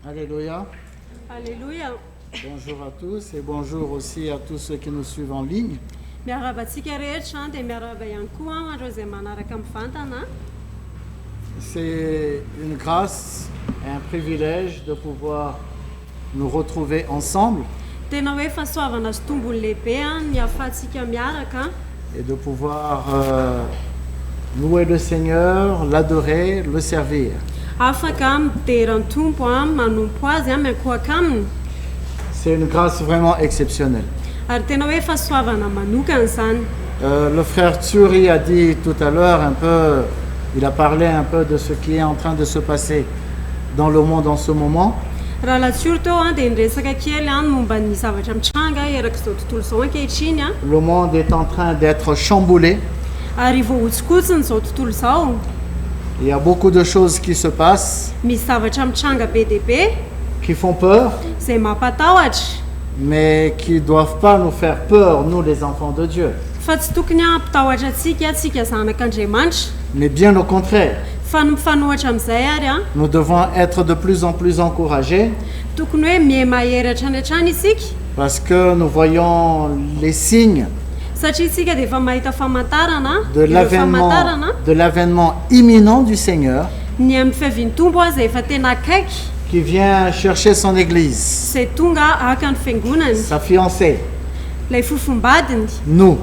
Alléluia. Alléluia. Bonjour à tous et bonjour aussi à tous ceux qui nous suivent en ligne. C'est une grâce et un privilège de pouvoir nous retrouver ensemble et de pouvoir louer le Seigneur, l'adorer, le servir. C'est une grâce vraiment exceptionnelle. Le frère Tsuri a dit tout à l'heure il a parlé un peu de ce qui est en train de se passer dans le monde en ce moment. Le monde est en train d'être chamboulé. Il y a beaucoup de choses qui se passent, qui font peur, mais qui ne doivent pas nous faire peur, nous les enfants de Dieu. Mais bien au contraire, nous devons être de plus en plus encouragés parce que nous voyons les signes de l'avènement imminent du Seigneur qui vient chercher son église, sa fiancée, nous.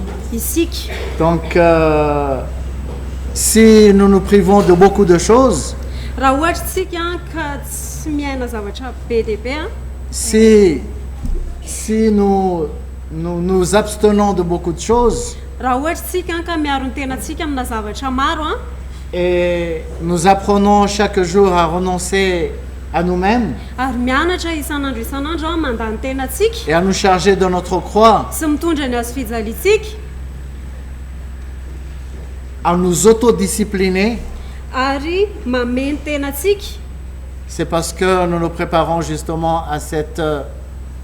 Donc, si nous nous privons de beaucoup de choses, si nous nous abstenons de beaucoup de choses et nous apprenons chaque jour à renoncer à nous-mêmes et à nous charger de notre croix, à nous autodiscipliner, c'est parce que nous nous préparons justement à cette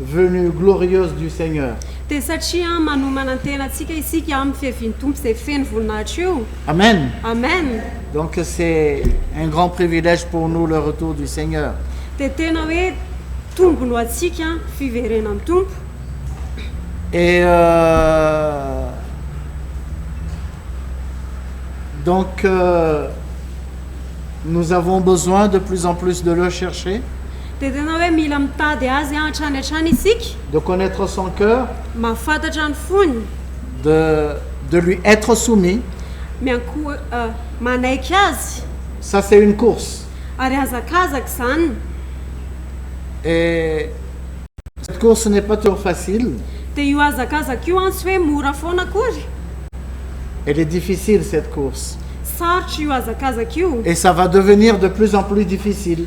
venue glorieuse du Seigneur. Amen. Amen. Donc c'est un grand privilège pour nous le retour du Seigneur. Et donc nous avons besoin de plus en plus de le chercher, de connaître son cœur, de lui être soumis. Ça c'est une course. Et cette course n'est pas toujours facile. Elle est difficile cette course. Et ça va devenir de plus en plus difficile.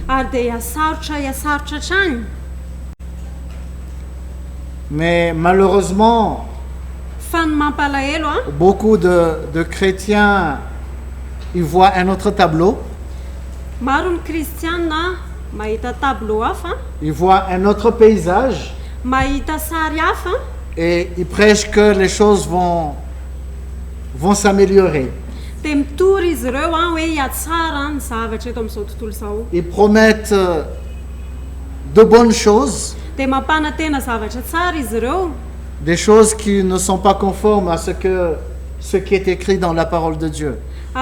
Mais malheureusement, beaucoup de chrétiens, ils voient un autre tableau. Ils voient un autre paysage. Et ils prêchent que les choses vont s'améliorer. Ils promettent de bonnes choses, des choses qui ne sont pas conformes à ce qui est écrit dans la parole de Dieu. Et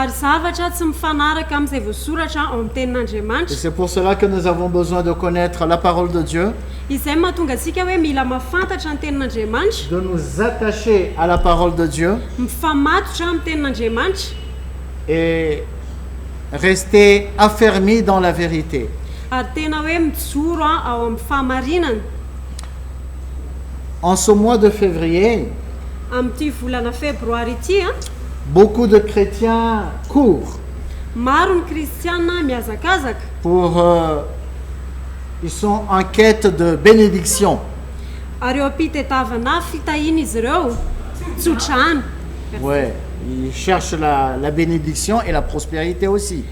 c'est pour cela que nous avons besoin de connaître la parole de Dieu, de nous attacher à la parole de Dieu et rester affermis dans la vérité. En ce mois de février, beaucoup de chrétiens courent ils sont en quête de bénédiction. Ouais, ils cherchent la bénédiction et la prospérité aussi.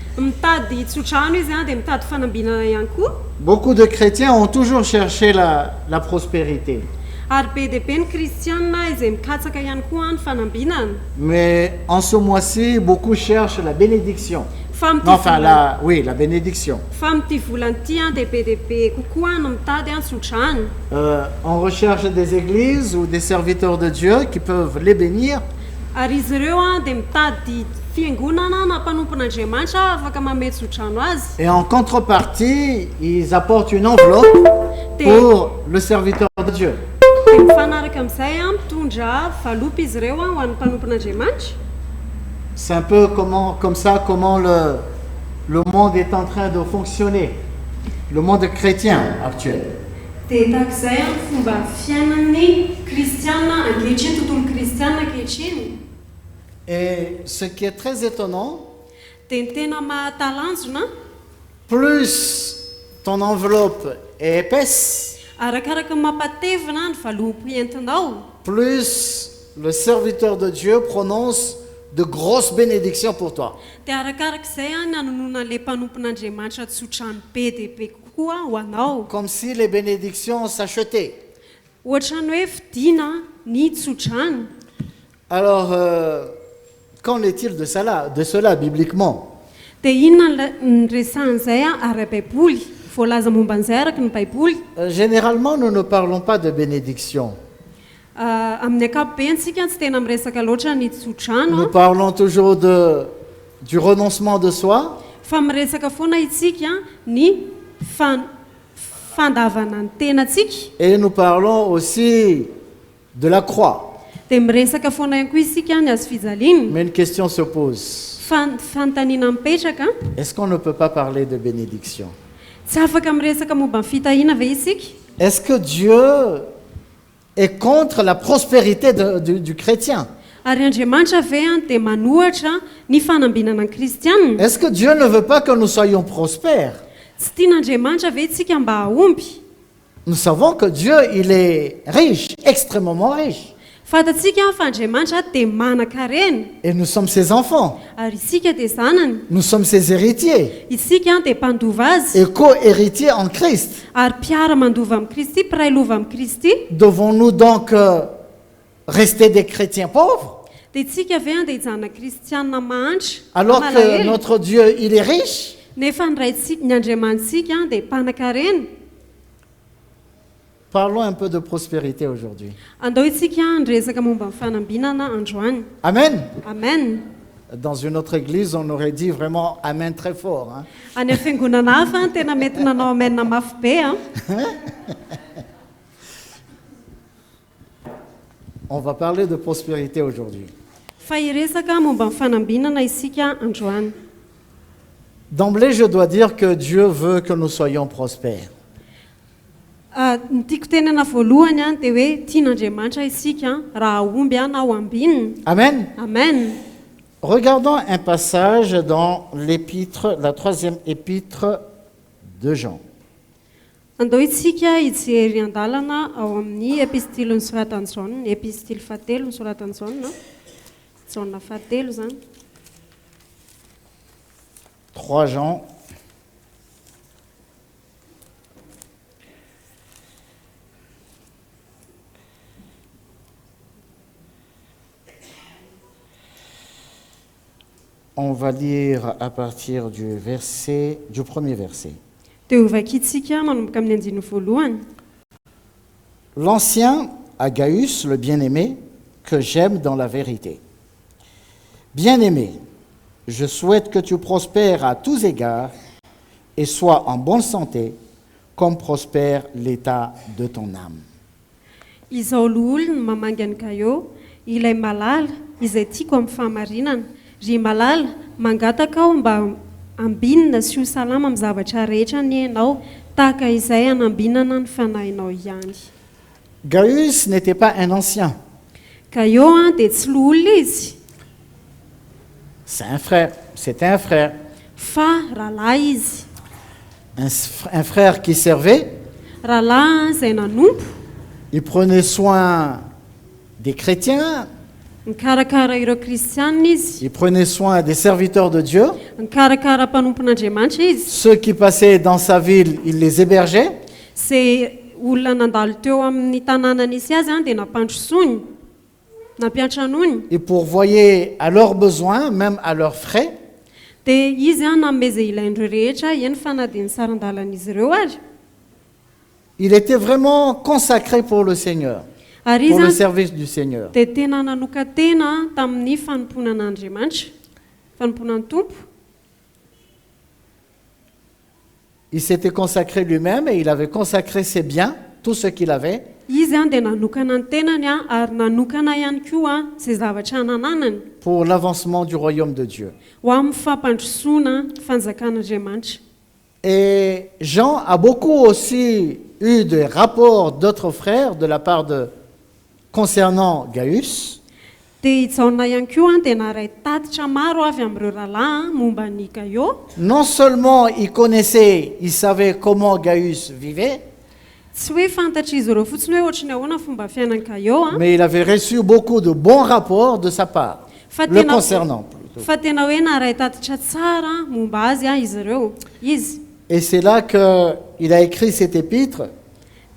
Beaucoup de chrétiens ont toujours cherché la prospérité. Mais en ce mois-ci, beaucoup cherchent la bénédiction. Oui, la bénédiction. On recherche des églises ou des serviteurs de Dieu qui peuvent les bénir. Et en contrepartie, ils apportent une enveloppe pour le serviteur de Dieu. C'est un peu comme ça comment le monde est en train de fonctionner, le monde chrétien actuel. Et ce qui est très étonnant, plus ton enveloppe est épaisse, plus le serviteur de Dieu prononce de grosses bénédictions pour toi. Comme si les bénédictions s'achetaient. Alors, qu'en est-il de cela bibliquement? Généralement, nous ne parlons pas de bénédiction. Nous parlons toujours du renoncement de soi. Et nous parlons aussi de la croix. Mais une question se pose. Est-ce qu'on ne peut pas parler de bénédiction? Est-ce que Dieu est contre la prospérité du chrétien? Est-ce que Dieu ne veut pas que nous soyons prospères? Nous savons que Dieu, il est riche, extrêmement riche. Et nous sommes ses enfants. Nous sommes ses héritiers. Et co-héritiers en Christ. Devons-nous donc rester des chrétiens pauvres? Alors que notre Dieu, il est riche? Parlons un peu de prospérité aujourd'hui. Amen. Amen. Dans une autre église, on aurait dit vraiment Amen très fort. Hein? On va parler de prospérité aujourd'hui. D'emblée, je dois dire que Dieu veut que nous soyons prospères. Amen. Amen. Regardons un passage dans l'épître, la 3e épître de Jean. « 3 Jean » On va lire à partir du premier verset. L'ancien Agaius, le bien-aimé, que j'aime dans la vérité. Bien-aimé, je souhaite que tu prospères à tous égards et sois en bonne santé, comme prospère l'état de ton âme. Ry malala mangataka ao mba ambinina sy ho salama amin'ny zavatra rehetra ny hainao tahaka izay anambinana ny fanahinao ihany. Gaius n'était pas un ancien. Gaio dia tsy loholona izy. C'était un frère. Fa rahalahy izy. Un frère qui servait. Rahalahy izay nanompo. Il prenait soin des chrétiens. Il prenait soin des serviteurs de Dieu. Ceux qui passaient dans sa ville, il les hébergeait. Il pourvoyait à leurs besoins, même à leurs frais. dia izy nanome izay ilaindreo rehetra eny fanadiny saran-dalan'izy ireo ary. Il était vraiment consacré pour le Seigneur, Ary pour le izy service du Seigneur. dia tena nanoka-tena tamin'ny fanomponan'Andriamanitra, fanomponan'ny tompo. Il s'était consacré lui-même et il avait consacré ses biens, tout ce qu'il avait, Izy dia nanokana ny tenany ary nanokana ihany koa izay zavatra nananany pour l'avancement du royaume de Dieu. ho amin'ny fampandrosoana fanjakan'Andriamanitra. Et Jean a beaucoup aussi eu des rapports d'autres frères de la part concernant Gaius. Dia ijaona ihany koa dia naray tatitra maro avy amin'ireo rahalahy momba ny Gaio. Non seulement il connaissait, il savait comment Gaius vivait, Tsy hoe fantatra izy ireo fotsiny hoe ohatry ny ahoana fomba fiainan'ny Gaio, mais il avait reçu beaucoup de bons rapports de sa part, fa le concernant plutôt. fa tena hoe naray tatitra tsara momba azy izy ireo. Izy Et c'est là qu'il a écrit cet épître,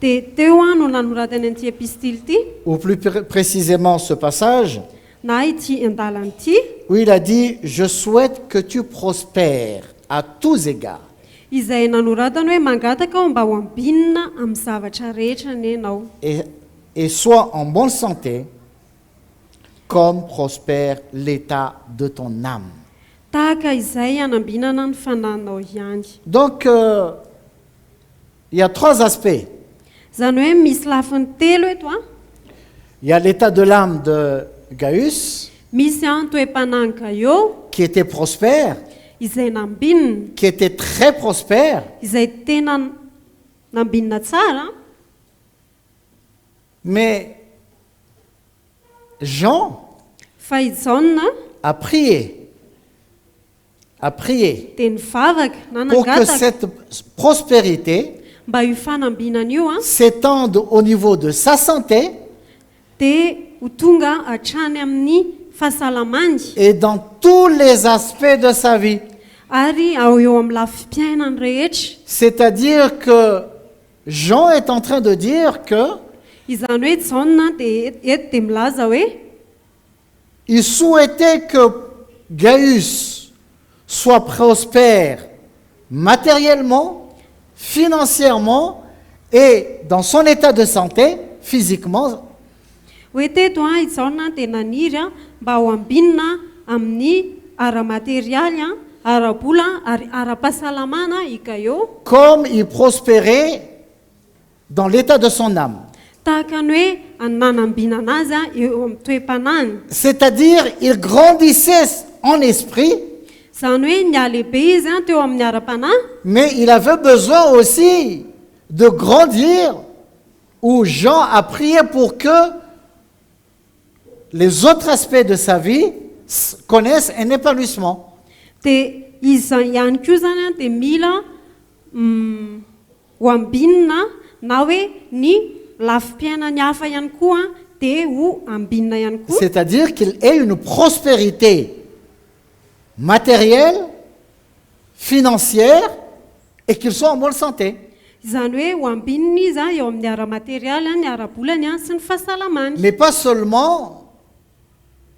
dia teo no nanoratany an'ity epistily ity, ou plus précisément ce passage, na ity andalana ity, où il a dit « Je souhaite que tu prospères à tous égards. izay nanoratany hoe mangataka aho mba ho ambinina amin'ny zavatra rehetra ny ianao, Et sois en bonne santé, comme prospère l'état de ton âme. » tahaka izay hanambinana ny fananao ihany. Donc, il y a trois aspects. Zany hoe misy lafiny telo eto a. Il y a l'état de l'âme de Gaius, Misy toe-panahy Gaio qui était prospère, izay nambinina, qui était très prospère, izay tena nambinina tsara. mais Jean Fa i Jaona a prié dia nivavaka na pour que nangataka cette prospérité mba io fanambinana io a s'étende au niveau de sa santé dia ho tonga hatrany amin'ny fahasalamany et dans tous les aspects de sa vie. ary ao eo amin'ny lafim-piainany rehetra. C'est-à-dire que Jean est en train de dire que Izany hoe Jaona dia eto dia milaza hoe il souhaitait que Gaius soit prospère matériellement, financièrement et dans son état de santé, physiquement, hoe teto i Jaona dia naniry mba ho ambinina amin'ny ara-materialy ara-bola ary ara-pahasalamana i Gaio, comme il prospérait dans l'état de son âme. tahaka ny hoe nanambinana azy eo amin'ny toe-panany. C'est-à-dire, il grandissait en esprit, Zany hoe ny alehibe izy teo amin'ny ara-panahy, mais il avait besoin aussi de grandir, où Jean a prié pour que les autres aspects de sa vie connaissent un épanouissement. dia izy ihany koa zany dia mila ho ambinina na hoe ny lafim-piainany hafa ihany koa dia ho ambinina ihany koa. C'est-à-dire qu'il ait une prospérité matérielle, financière, et qu'il soit en bonne santé. Zany hoe ho ambinina izy eo amin'ny ara-materialy ny ara-bolany sy ny fahasalamany, Mais pas seulement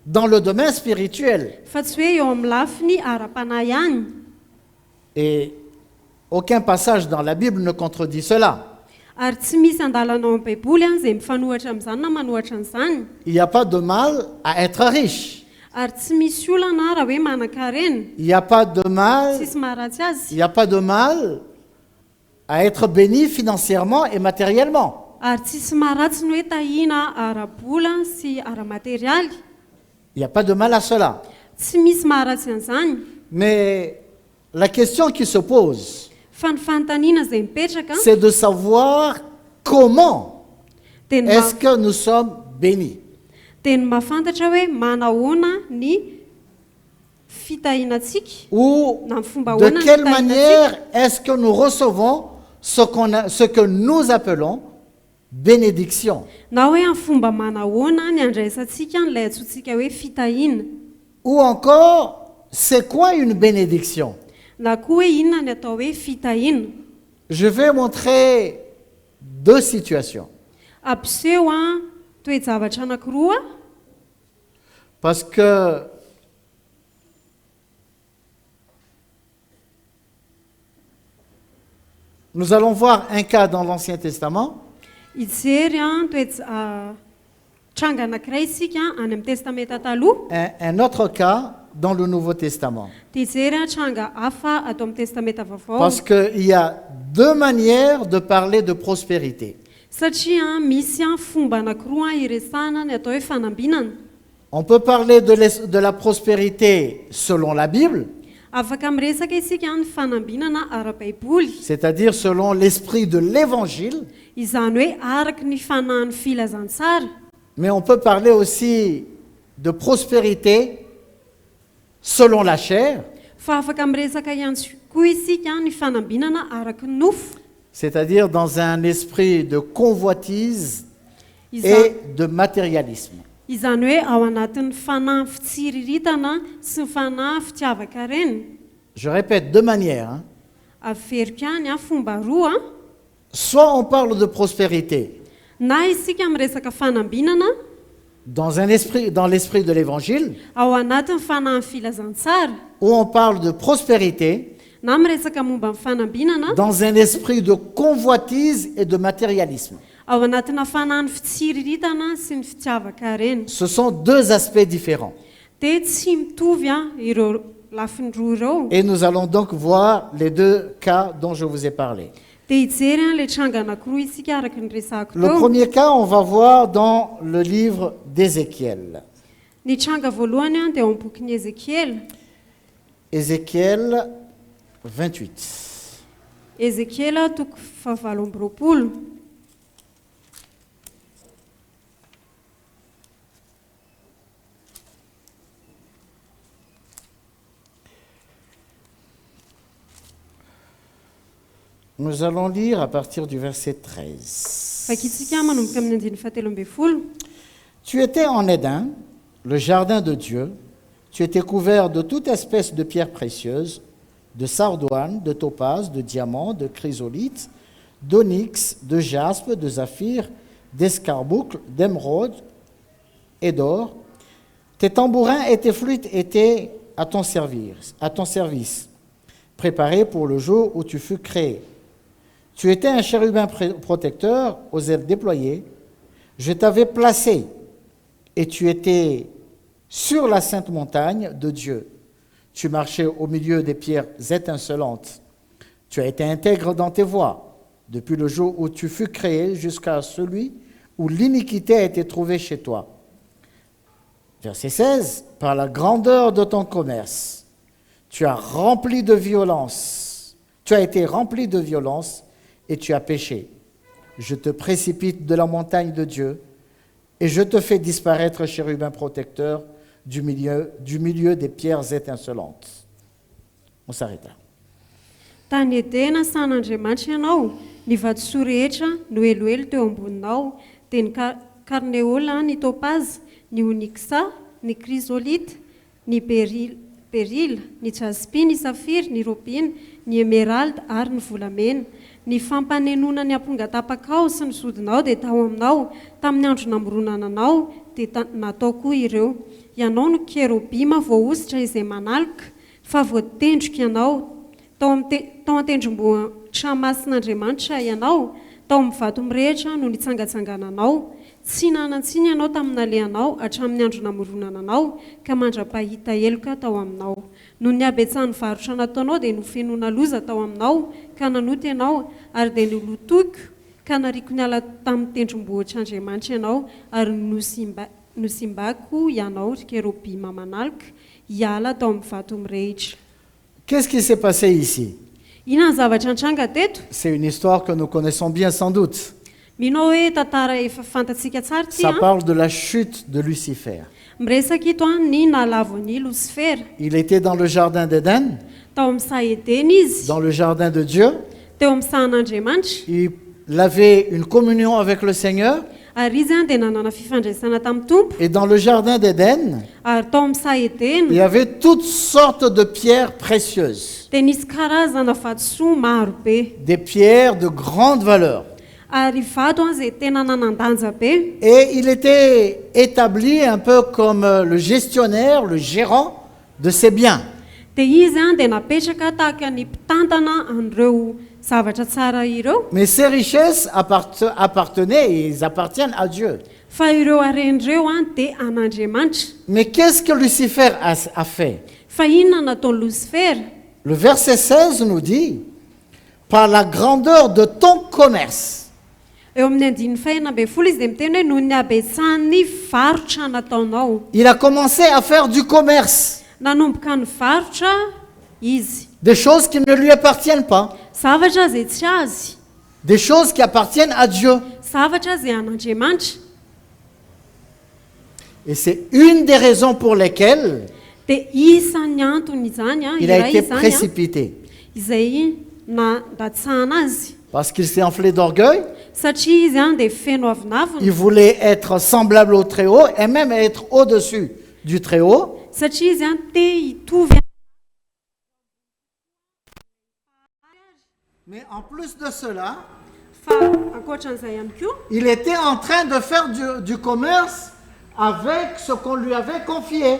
dans le domaine spirituel. fa tsy hoe eo amin'ny lafiny ara-panahy ihany. Et aucun passage dans la Bible ne contredit cela. Ary tsy misy andalana ao amin'ny baiboly izay mifanohatra amin'izany na manohatra an'izany. Il n'y a pas de mal à être riche. Ary tsy misy olana raha hoe manan-karena, Il n'y a pas de mal, tsisy maharatsy azy. il n'y a pas de mal à être béni financièrement et matériellement. Ary tsisy maharatsy ny hoe tahina ara-bola sy ara-materialy. Il n'y a pas de mal à cela. Tsy misy maharatsy an'izany. Mais la question qui se pose, Fa ny fanontaniana izay mipetraka c'est de savoir comment dia ny est-ce que nous sommes bénis. dia ny mahafantatra hoe manahoana ny fitahinantsika Ou na ny fomba de ahoana ny quelle fitahinantsika. manière est-ce que nous recevons ce que nous appelons bénédiction. Na hoe amin'ny fomba manahoana ny andraisantsika n'ilay antsointsika hoe fitahina. Ou encore, c'est quoi une bénédiction? Na koa hoe inona ny atao hoe fitahina. Je vais montrer deux situations. Ampiseho toe-javatra anankiroa, Parce que Nous allons voir un cas dans l'Ancien Testament Hijery tranga anankiray isika any amin'ny testamenta taloha, un autre cas dans le Nouveau Testament. dia hijery tranga hafa atao amin'ny testamenta vaovao. Parce qu'il y a deux manières de parler de prospérité. Satria misy fomba anankiroa iresana ny atao hoe fanambinana. On peut parler de la prospérité selon la Bible, Afaka miresaka isika ny fanambinana ara-baiboly, c'est-à-dire selon l'esprit de l'Évangile, izany hoe araky ny fanahin'ny filazantsara. mais on peut parler aussi de prospérité selon la chair, Fa afaka miresaka ihany koa isika ny fanambinana araky ny nofo, c'est-à-dire dans un esprit de convoitise Iza- et de matérialisme. izany hoe ao anatin'ny fanahy fitsiriritana sy ny fanahy fitiavaka reny. Je répète, deux manières. Hein. Averiko ihany fomba roa, Soit on parle de prospérité na isika miresaka fanambinana dans l'esprit de l'Évangile, ao anatin'ny fanahin'ny filazantsara, ou on parle de prospérité na miresaka momba ny fanambinana dans un esprit de convoitise et de matérialisme. ao anatina fanahin'ny fitsiriritana sy ny fitiavaka reny. Ce sont deux aspects différents. Dia tsy mitovy ireo lafiny roa ireo. Et nous allons donc voir les deux cas dont je vous ai parlé. Dia hijery le tranga anankiroa isika araky ny resako Le teo. premier cas, on va voir dans le livre d'Ézéchiel. Ny tranga voalohany dia ao amin'ny bokin'i Ezekiel. Ézéchiel 28. Ezekiel toko 7. Nous allons lire à partir du verset 13. Fakitsika manomboka amin'ny 17. Tu étais en Éden, le jardin de Dieu. Tu étais couvert de toute espèce de pierres précieuses, de sardoine, de topaze, de diamant, de chrysolite, d'onyx, de jaspe, de saphir, d'escarboucle, d'émeraude et d'or. Tes tambourins et tes flûtes étaient à ton service, préparés pour le jour où tu fus créé. Tu étais un chérubin protecteur aux ailes déployées. Je t'avais placé et tu étais sur la sainte montagne de Dieu. Tu marchais au milieu des pierres étincelantes. Tu as été intègre dans tes voies, depuis le jour où tu fus créé jusqu'à celui où l'iniquité a été trouvée chez toi. Verset 16. Par la grandeur de ton commerce, tu as été rempli de violence et tu as péché. Je te précipite de la montagne de Dieu et je te fais disparaître, chérubin protecteur, du milieu des pierres étincelantes. On s'arrête là. Tany Edena san'Andriamanitra ianao, ny vatosoa rehetra no heloelo teo amboninao, dia ny karneola, ny topaze, ny onyxa, ny chrysolite, ny beril, ny jaspi, ny safir, ny robine, ny émeraude ary ny volamena. Ny fampanenona ny ampongatapakao sy ny sodinao dia tao aminao, tamin'ny andro namoronana anao dia natao koa ireo. Ianao no kerobima voaositra izay manaloka, fa voatendrika ianao. Tao an-tendrombohitra masin'Andriamanitra ianao, tao amin'ny vato mirehitra no nitsangatsangananao. Tsy nanan-tsiny ianao tamin'alehanao hatramin'ny andro namoronana anao, ka mandra-pahita heloka tao aminao. No ny abetsan'ny varotra nataonao dia nofenoana loza tao aminao, ka nanoty ianao ary dia nolotoko, ka nariko ny ala tamin'ny tendrombohitr'Andriamanitra ianao ary nosimbako ianao kerobima manaloka hiala tao amin'ny vato mirehitra. Qu'est-ce qui s'est passé ici? Inona ny zavatra nitranga teto? C'est une histoire que nous connaissons bien sans doute. Minao hoe tantara efa fantatsika tsara ty Ça parle de la chute de Lucifer. miresaka ito ny nalavon'ny Lucifera. Il était dans le jardin d'Éden, Tao amin'ny saha Edena izy, dans le jardin de Dieu. teo amin'ny sahan'Andriamanitra, Il avait une communion avec le Seigneur. ary izy dia nanana fifandraisana tamin'ny Tompo, Et dans le jardin d'Éden, ary tao amin'ny saha il Edena y avait toutes sortes de pierres précieuses, dia nisy karazana vatosoa maro be, des pierres de grande valeur. ary vato izay tena nanan-danja be. Et il était établi un peu comme le gestionnaire, le gérant de ses biens. dia izy dia napetraka tahaka ny mpitantana an'ireo zavatra tsara ireo. Mais ces richesses appartenaient et ils appartiennent à Dieu. Fa ireo aren'ireo dia an'Andriamanitra. Mais qu'est-ce que Lucifer a fait? Fa inona nataon'i Lucifer? Le verset 16 nous dit, par la grandeur de ton commerce. Eo amin'ny 15 izy dia miteny hoe noho ny habetsahan'ny varotra nataonao. Il a commencé à faire du commerce, Nanomboka ny varotra izy. des choses qui ne lui appartiennent pas, Zavatra izay tsy azy. des choses qui appartiennent à Dieu. Zavatra izay an'Andriamanitra. Et c'est une des raisons pour lesquelles Dia isan'ny antony izany il a iray été izany précipité. izay nandatsahana azy. Parce qu'il s'est enflé d'orgueil, Satria izy dia feno avinavina. il voulait être semblable au Très-Haut et même être au-dessus du Très-Haut. Satria izy te hitovy. Mais en plus de cela, Fa ankoatran'izay ihany koa, il était en train de faire du commerce avec ce qu'on lui avait confié.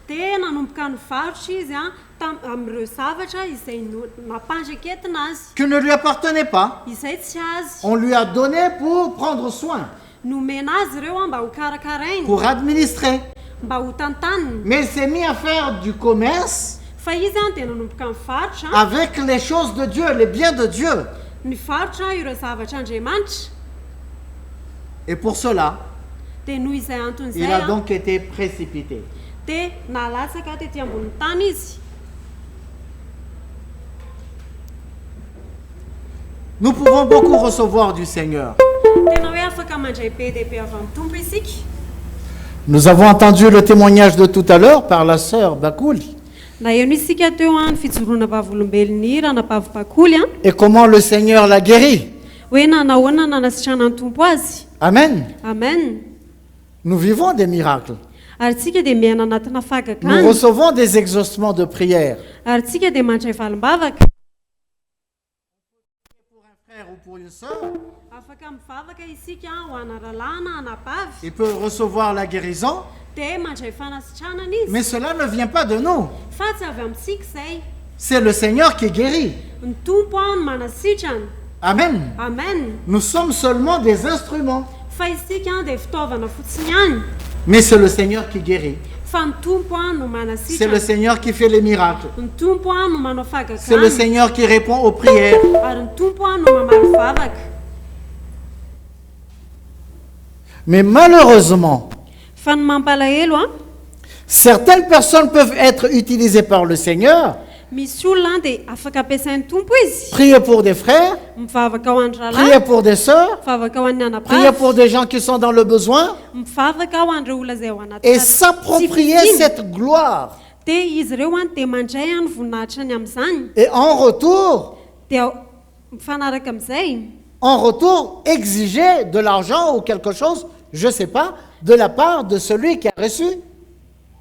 dia nanomboka ny varotra izy amin'ireo zavatra izay napandraketina azy. Qui ne lui appartenait pas. Izay tsy azy. On lui a donné pour prendre soin, Nomena azy ireo mba ho karakarainy, pour administrer. mba ho tantaniny. Mais il s'est mis à faire du commerce Fa izy dia nanomboka ny varotra, avec les choses de Dieu, les biens de Dieu. mivarotra ireo zavatra Andriamanitra. Et pour cela, Dia noho izay il anton'izay a donc été précipité. dia nalatsaka tetỳ ambony tany izy. Nous pouvons beaucoup recevoir du Seigneur. Tena hoe afaka mandray be dia be avy amin'ny Tompo isika. Nous avons entendu le témoignage de tout à l'heure par la sœur Bakouli. Na eno isika teo ny fijoroana vavolombelony ranabavy Bakoly Et comment le Seigneur l'a guéri. hoe nanahoana nanasitrana ny Tompo azy. Amen. Amen. Nous vivons des miracles. Ary tsika dia miaina anatina Nous fagakany. recevons des exaucements de prière. Ary tsika dia mandray valimbavaka. Pour un frère ou pour une sœur, Afaka mivavaka isika ho ana ralàna anabavy. il peut recevoir la guérison, Dia mandray fanasitranana izy. mais cela ne vient pas de nous. Fa tsy avy amintsika izay. C'est le Seigneur qui guérit. Ny Tompo no manasitrana. Amen. Amen. Nous sommes seulement des instruments, Fa isika dia fitaovana fotsiny ihany. mais c'est le Seigneur qui guérit. Fa ny Tompo no C'est le manasitrana. Seigneur qui fait les miracles. Ny Tompo no manao C'est le fagakany. Seigneur qui répond aux prières. Ary ny Tompo no mamaly vavaka. Mais malheureusement, Fa ny mampalahelo certaines personnes peuvent être utilisées par le Seigneur, misy olona dia afaka ampiasain'ny Tompo izy. prier pour des frères, Mivavaka ho an'ny prier ralahy, pour des sœurs, mivavaka ho an'ny prier anabavy, pour des gens qui sont dans le besoin, mivavaka ho an'ireo olona izay ao anaty et s'approprier cette gloire. dia izy ireo dia mandray ny voninahitrany amin'izany. Et en retour, Dia mifanaraka amin'izay exiger de l'argent ou quelque chose, je ne sais pas, de la part de celui qui a reçu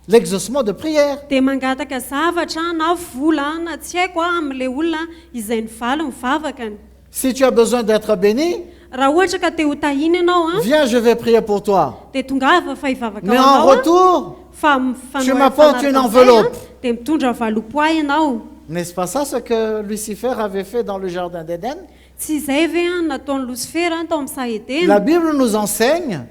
l'exaucement de prière. dia mangataka zavatra na vola na tsy haiko amin'ilay olona izay nivaly mivavakany. Si tu as besoin d'être béni, Raha ohatra ka te ho tahiny ianao viens, je vais prier pour toi. dia tongava fa hivavaka Mais ho en anao retour, fa tu m'apportes une enveloppe. dia mitondra valopoa ianao. N'est-ce pas ça ce que Lucifer avait fait dans le jardin d'Éden? Tsy izay ve nataon'ny Lucifer tao amin'ny Sahedena. La Bible nous enseigne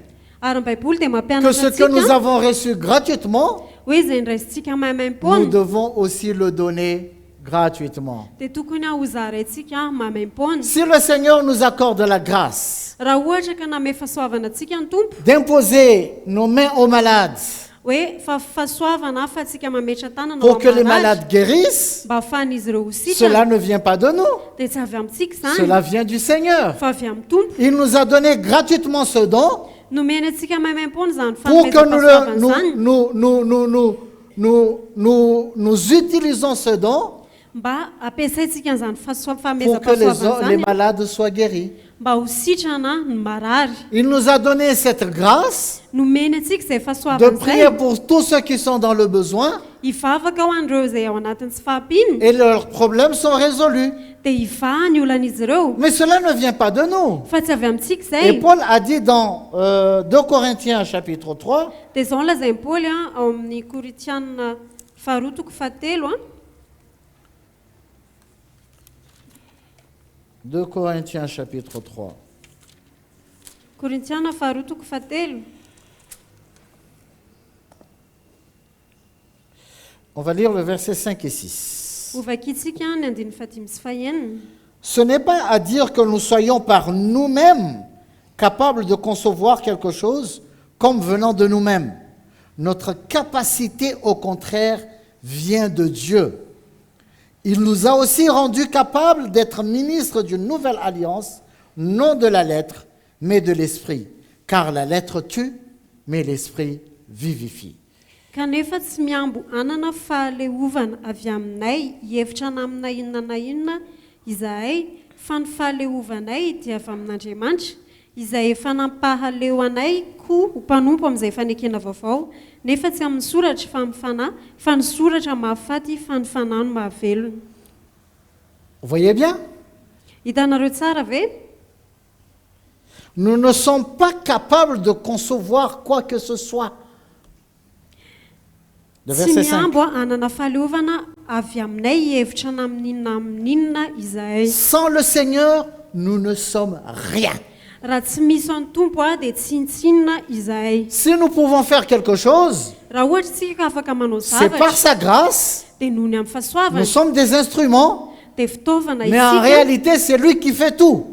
Ary ny Baiboly dia que mampianatra ce que nous antsika avons reçu gratuitement, hoe izay ndraisintsika nous mahaimaim-pona devons aussi le donner gratuitement. dia tokony ho zaraintsika mahaimaim-pona. Si le Seigneur nous accorde la grâce Raha ohatra ka name fahasoavana antsika ny Tompo d'imposer nos mains aux malades hoe fahasoavana fa atsika mametra tanana pour que les malades guérissent, mba ahafahan'izy ireo ho cela sitrana ne vient pas de nous, dia tsy avy amintsika cela izany vient du Seigneur. fa avy amin'ny Tompo. Il nous a donné gratuitement ce don Nomena antsika mahaimaim-pona izany pour que fanomezam-pahasoavana izany nous utilisons ce don mba ampiasaintsika an'izany pour que famezam-pahasoavana les izany malades soient guéris. mba ho sitrana ny marary. Il nous a donné cette grâce Nomena antsika izay de fahasoavana prier izay pour tous ceux qui sont dans le besoin hivavaka ho an'ireo izay ao anatin'ny tsy fahampiany et leurs problèmes sont résolus. dia hivaha ny olan'izy ireo Mais cela ne vient pas de nous. fa tsy avy amintsika Et izay. Paul a dit dans 2 Corinthiens chapitre 3, dia izao lazain'ny Paoly ao amin'ny Korinthiana faharoa toko fahatelo 2 Corinthiens chapitre 3. Korintiana faharoa toko fahatelo. On va lire le verset 5 et 6. Ovakitsika ny andiny fahatimy sy fahaenina. Ce n'est pas à dire que nous soyons par nous-mêmes capables de concevoir quelque chose comme venant de nous-mêmes. Notre capacité, au contraire, vient de Dieu. Il nous a aussi rendus capables d'être ministres d'une nouvelle alliance, non de la lettre, mais de l'esprit. Car la lettre tue, mais l'esprit vivifie. Kanefa tsy miambo anana fahaleovana avy aminay hevitra naminay inona na inona izahay fa ny fahaleovanay dia avy amin'Andriamanitra izay efa nampahaleo anay koa ho mpanompo amin'izay fanekena vaovao nefa tsy amin'ny soratra fa amin'ny fanahy fa ny soratra mahafaty fa ny fanahy no mahavelona. Vous voyez bien? Hitanareo tsara ve? Nous ne sommes pas capables de concevoir quoi que ce soit. Le Tsy verset 5. miambo anana fahaleovana avy aminay hevitra namin'inona izahay. Sans le Seigneur, nous ne sommes rien. Raha tsy misy ny tompo dia tsy nitsinona izahay. Si nous pouvons faire quelque chose, Raha ohatra tsika afaka manao c'est par zavatra sa grâce. dia noho ny amin'ny Nous fahasoavana sommes des instruments, dia fitaovana mais en isika réalité, c'est lui qui fait tout.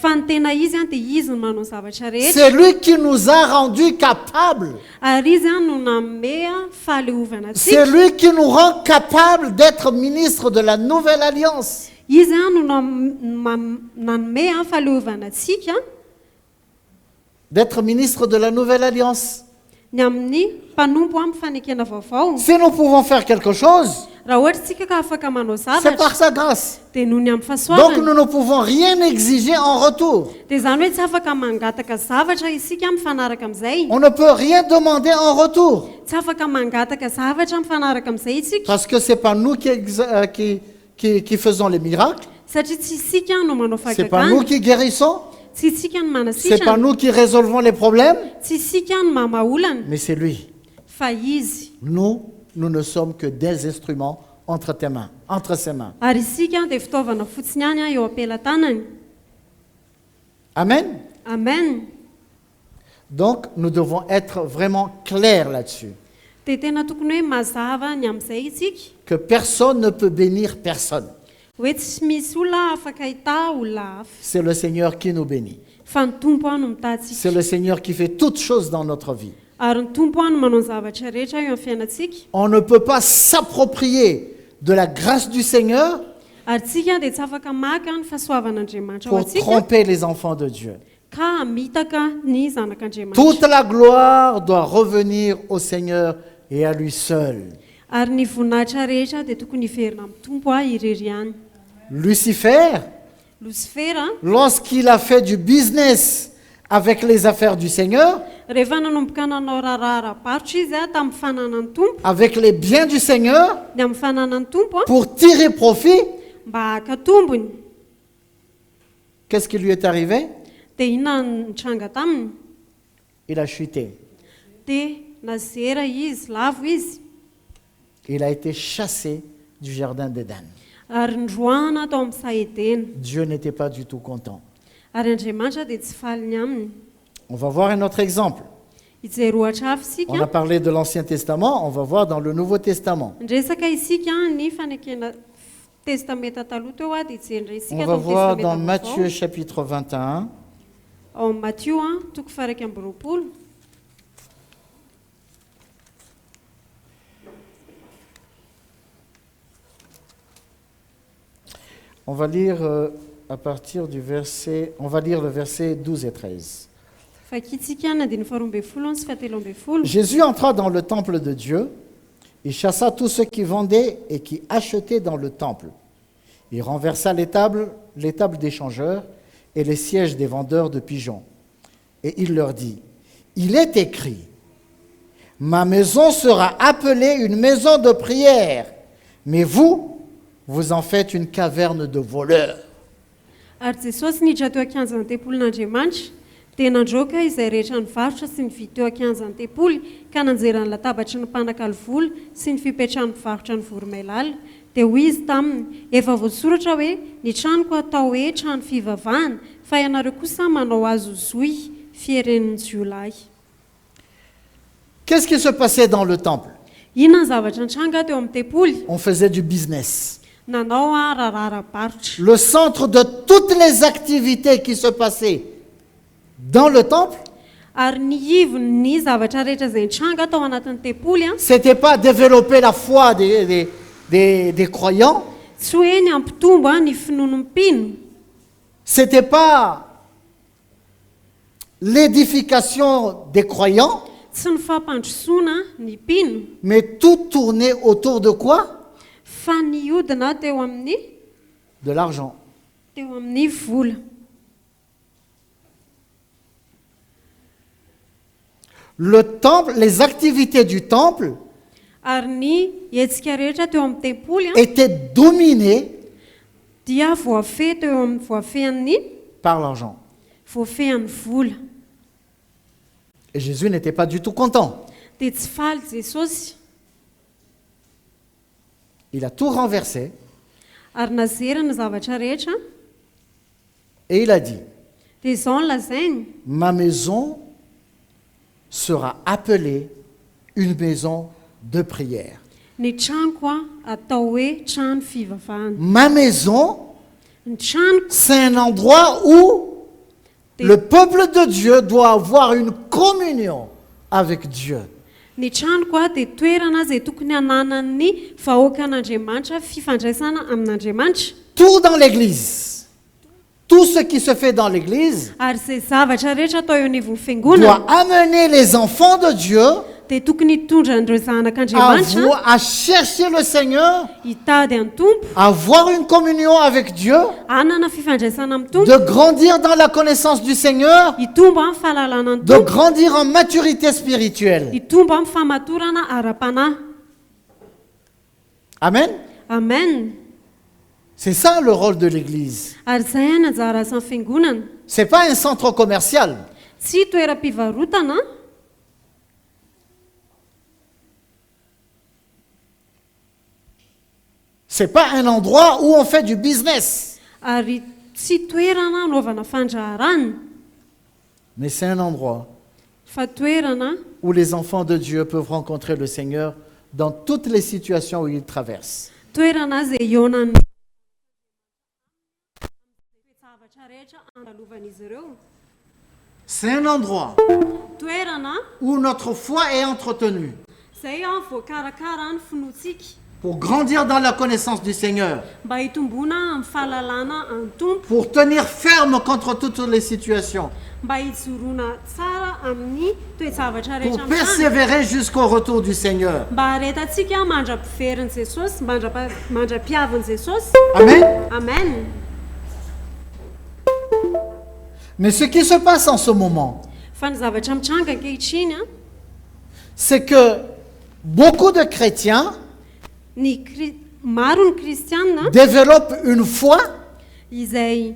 fa ny tena izy dia izy no manao zavatra rehetra C'est lui qui nous a rendus capables. ary izy no nanome fahaleovana C'est antsika. lui qui nous rend capables d'être ministres de la nouvelle alliance. Izy no nanome fahaleovana antsika D'être ministres de la nouvelle alliance. ny amin'ny mpanompo amin'ny fanekena vaovao. Si nous pouvons faire quelque chose, Raha ohatra tsika ka afaka manao c'est par zavatra sa grâce. dia noho ny amin'ny Donc fahasoavana nous ne pouvons rien exiger en retour. dia zany hoe tsy afaka mangataka zavatra isika mifanaraka amin'izay. On ne peut rien demander en retour. Tsy afaka mangataka zavatra mifanaraka amin'izay isika Parce que ce n'est pas nous qui faisons les miracles. satria tsy isika no manao Ce n'est pas nous fahagagana, qui guérissons. tsy isika no Ce n'est pas manasitrana, nous qui résolvons les problèmes. tsy isika no mamaolana Mais c'est lui. fa izy. Nous ne sommes que des instruments entre tes mains, entre ses mains. Ary isika dia fitaovana fotsiny ihany eo ampelatanany. Amen. Amen. Donc nous devons être vraiment clairs là-dessus. Dia tena tokony hoe mazava ny amin'izay isika Que personne ne peut bénir personne. hoe tsy misy olona afaka hita olona hafa C'est le Seigneur qui nous bénit. fa ny tompo no mitatsika. C'est le Seigneur qui fait toutes choses dans notre vie. Ary ny tompo no manao ny zavatra rehetra eo amin'ny fiainantsika. On ne peut pas s'approprier de la grâce du Seigneur Ary tsika dia tsy afaka maka ny fahasoavan'Andriamanitra ao pour antsika tromper les enfants de Dieu. ka hamitaka ny zanak'Andriamanitra. Toute la gloire doit revenir au Seigneur et à lui seul. Ary ny voninahitra rehetra dia tokony hiverina amin'ny tompo irery ihany. Lucifer, Lucifera lorsqu'il a fait du business avec les affaires du Seigneur, rehefa nanomboka nanao raharaha-barotra izy tamin'ny fananany tompo, avec les biens du Seigneur, dia amin'ny fananany tompo pour tirer profit, mba haka tombony, qu'est-ce qui lui est arrivé? dia inona nitranga taminy? Il a chuté. Dia nazera izy, lavo izy, Il a été chassé du jardin d'Éden. ary nydroahana tao amin'ny Saedena. Dieu n'était pas du tout content. Ary Andriamanitra dia tsy faliny aminy. On va voir un autre exemple. Hijery ohatra hafa On a isika, parlé de l'Ancien Testament, on va voir dans le Nouveau Testament. ndresaka isika ny fanekena testamenta taloha teo dia hijerindray On isika va tao voir testamenta dans vaovao. Matthieu chapitre 21. Ao amin'ny Matthieu toko faha 20. On va lire à partir du verset, on va lire le verset 12 et 13. Fakitsika ny andiny faharoa ambin'ny folo sy fahatelo ambin'ny folo. Jésus entra dans le temple de Dieu, il chassa tous ceux qui vendaient et qui achetaient dans le temple. Il renversa les tables des changeurs et les sièges des vendeurs de pigeons. Et il leur dit, il est écrit, ma maison sera appelée une maison de prière, mais vous en faites une caverne de voleurs. Ary Jesosy niditra teo akanjan'ny tempolin'Andriamanitra, dia nandroaka izay rehetra nivarotra sy nividy teo akanjan'ny tempoly, ka nanjera ny latabatry ny mpanakalo vola sy ny fipetrahan'ny mpivarotra ny voromailala. Dia hoy izy taminy, efa voasoratra hoe ny tranoko atao hoe trano fivavahana, fa ianareo kosa manao azo zoy fieren'ny jiolahy. Qu'est-ce qui se passait dans le temple? Inona ny zavatra nitranga teo amin'ny tempoly? On faisait du business. Nanao raharaha-barotra. Le centre de toutes les activités qui se passaient dans le temple, Ary ny ivon'ny zavatra rehetra izay nitranga tao anatin'ny tempoly, c'était pas développer la foi des croyants, tsy hoe ny ampitombo ny finoan'ny mpino, c'était pas l'édification des croyants, tsy ny fampandrosoana ny mpino, mais tout tournait autour de quoi? fa nihodina teo amin'ny De l'argent. vola. Le temple, les activités du temple Ary ny hetsika rehetra teo amin'ny tempoly étaient dominées dia voafehy teo amin'ny voafehan'ny par l'argent. vola. Et Jésus n'était pas du tout content. Dia tsy faly Jesosy, Il a tout renversé ary nazera ny zavatra rehetra, et il a dit, dia izao no lazainy, ma maison sera appelée une maison de prière. ny tranoko atao hoe trano fivavahana. Ma maison, Ny tranoko c'est un endroit où le peuple de Dieu doit avoir une communion avec Dieu. Ny tranoko dia toerana izay tokony hananan'ny vahoakan'Andriamanitra, fifandraisana amin'Andriamanitra. Tout dans l'église, tout ce qui se fait dans l'église Ary izay zavatra rehetra atao eo anivon'ny fiangonana doit amener les enfants de Dieu dia tokony hitondra an'ireo zanak'Andriamanitra à chercher le Seigneur, hitady any tompo, à avoir une communion avec Dieu, hanana fifandraisana amin'ny tompo, de grandir dans la connaissance du Seigneur, hitombo amin'ny fahalalana ny de tompo, grandir en maturité spirituelle. hitombo amin'ny famatorana ara-panahy. Amen. Amen. C'est ça le rôle de l'église. Ary izay ny anjara asan'ny fiangonana, C'est pas un centre commercial. tsy toeram-pivarotana, C'est pas un endroit où on fait du business. ary tsy toerana anaovana fandraharana, Mais c'est un endroit fa toerana où les enfants de Dieu peuvent rencontrer le Seigneur dans toutes les situations où ils traversent. toerana izay ionan'ny zavatra rehetra andalovan'izy ireo. C'est un endroit Toerana où notre foi est entretenue izay voakarakara ny finoantsika pour grandir dans la connaissance du Seigneur, mba hitombona amin'ny fahalalana any tompo, pour tenir ferme contre toutes les situations, mba hijoroana tsara amin'ny toe-javatra pour rehetra amin'ny tany, persévérer jusqu'au retour du Seigneur. mba haretatsika mandra-piverin'i Jesosy, mandra-piavin'i Jesosy. Amen. Amen. Mais ce qui se passe en ce moment, Fa ny zavatra mitranga ankehitriny c'est que beaucoup de chrétiens maro ny kristianina développent une foi izay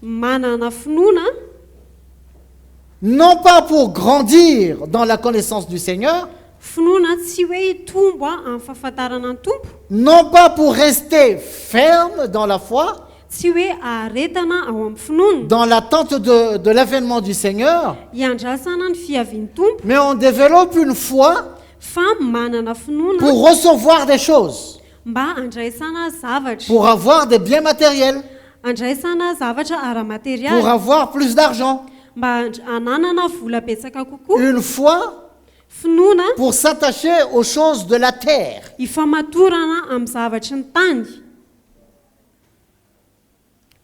manana finoana, non pas pour grandir dans la connaissance du Seigneur, finoana tsy hoe hitombo amin'ny fahafantarana ny tompo, non pas pour rester ferme dans la foi, tsy hoe aretana ao amin'ny finoana, dans l'attente de l'avènement du Seigneur, hiandrasana ny fiavian'ny tompo, mais on développe une foi fa manana finoana pour recevoir des choses, mba andraisana zavatra, pour avoir des biens matériels, andraisana zavatra pour ara-materialy, avoir plus d'argent. mba ananana vola betsaka kokoa. Une foi Finoana pour s'attacher aux choses de la terre. hifamatorana amin'ny zavatry ny tany.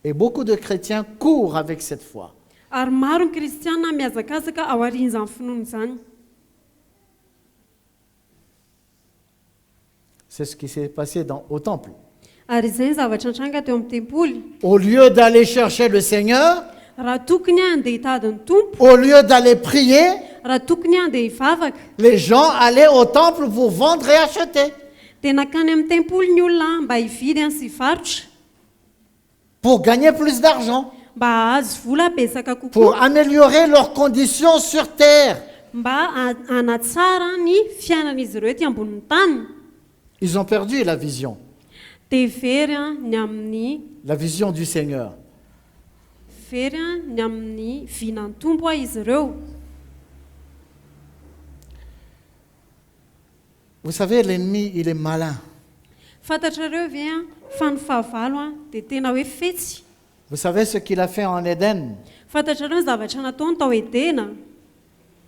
Et beaucoup de chrétiens courent avec cette foi. Ary maro ny kristiana mihazakazaka ao aorian'izany finoana izany. C'est ce qui s'est passé au temple. Ary izay ny zavatra nitranga teo amin'ny tempoly. Au lieu d'aller chercher le Seigneur, Raha tokony andeha hitady ny tompo, au lieu d'aller prier, raha tokony andeha hivavaka, les gens allaient au temple pour vendre et acheter, dia nakany amin'ny tempoly ny olona mba hividy sy hivarotra, pour gagner plus d'argent, mba ahazo vola betsaka pour kokoa, améliorer leurs conditions sur terre. mba hanatsara ny fiainan'izy ireo ety ambonin'ny tany. Ils ont perdu la vision. dia very ny amin'ny La vision du Seigneur. very ny amin'ny vinany tompo izy ireo. Vous savez, l'ennemi, il est malin. Fantatrareo ve fa ny fahavalo dia tena hoe fetsy. Vous savez ce qu'il a fait en Éden? Fantatrareo ny zavatra nataony tao Edena.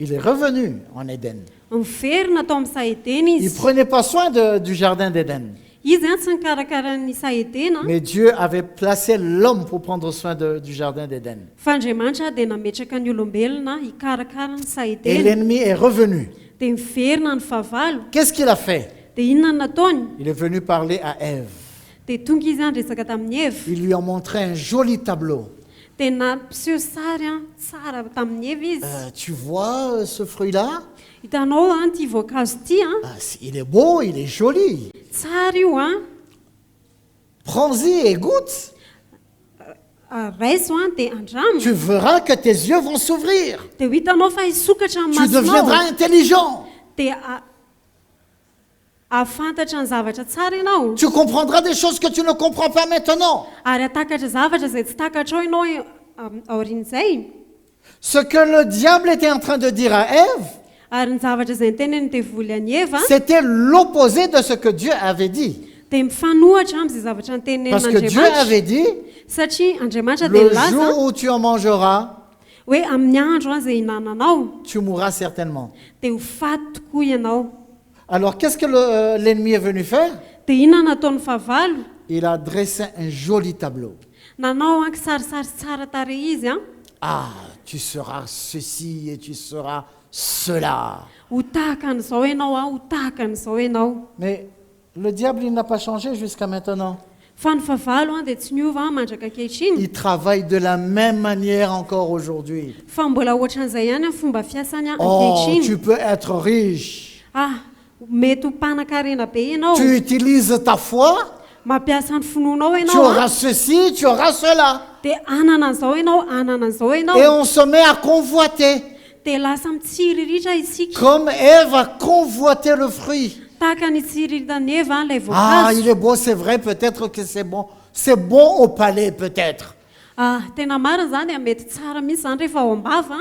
Il est revenu en Éden. Mivery natao amin'ny Saedena Il ne izy. prenait pas soin du jardin d'Éden. Izy tsy nikarakara ny Saedena, Mais Dieu avait placé l'homme pour prendre soin du jardin d'Éden. fa Andriamanitra dia nametraka ny olombelona hikarakara ny Et Saedena. l'ennemi est revenu. Dia miverina ny fahavalo. Qu'est-ce qu'il a fait? Dia inona no nataony? Il est venu parler à Ève. Dia tonga izy resaka tamin'ny Eva. Il lui a montré un joli tableau. Dia nampiseho sary tsara tamin'ny Eva izy. Tu vois ce fruit-là? Hitanao ty voankazo ty Il est beau, il est joli. tsara io Prends-y et goûte. raiso dia andramo. Tu verras que tes yeux vont s'ouvrir. Dia ho hitanao fa hisokatra ny Tu deviendras masonao. intelligent. Dia ahafantatra ny zavatra tsara ianao. Tu comprendras des choses que tu ne comprends pas maintenant. Ary atakatra zavatra izay tsy takatrao ianao aorian'izay. Ce que le diable était en train de dire à Ève, Ary ny zavatra izay niteneny devoly an'i Eva c'était l'opposé de ce que Dieu avait dit. dia mifanohatra amin'izay zavatra Parce que Dieu avait nitenen'Andriamanitra. dit, Satria Andriamanitra dia le nilaza jour où tu en mangeras, hoe amin'ny andro izay hinananao tu mourras certainement. dia ho faty tokoa ianao. Alors qu'est-ce que l'ennemi est venu faire? Dia inona nataon'ny fahavalo? Il a dressé un joli tableau. Nanao kisarisary tsara tarehy izy Ah, tu seras ceci et tu seras cela. ho tahaka an'izao ianao ho tahaka an'izao ianao. Mais le diable, il n'a pas changé jusqu'à maintenant. Fa ny fahavalo dia tsy niova mandraka ankehitriny. Il travaille de la même manière encore aujourd'hui. Fa mbola ohatran'izay ihany amin'ny fomba fiasany Oh, tu ankehitriny. peux être riche. Mety ho mpanan-karena be ianao. Tu utilises ta foi, Mampiasa ny finoanao tu ianao auras ceci, tu auras cela. dia anana an'izao ianao anana an'izao Et ianao on se met à convoiter. dia lasa mitsiriritra isika Comme Ève a convoité le fruit. tahaka ny tsiriritany Eva ilay Ah, il voankazo. est beau, c'est vrai, peut-être que c'est bon. C'est bon au palais, peut-être. Tena marina zany mety tsara mihitsy zany rehefa ao am-bava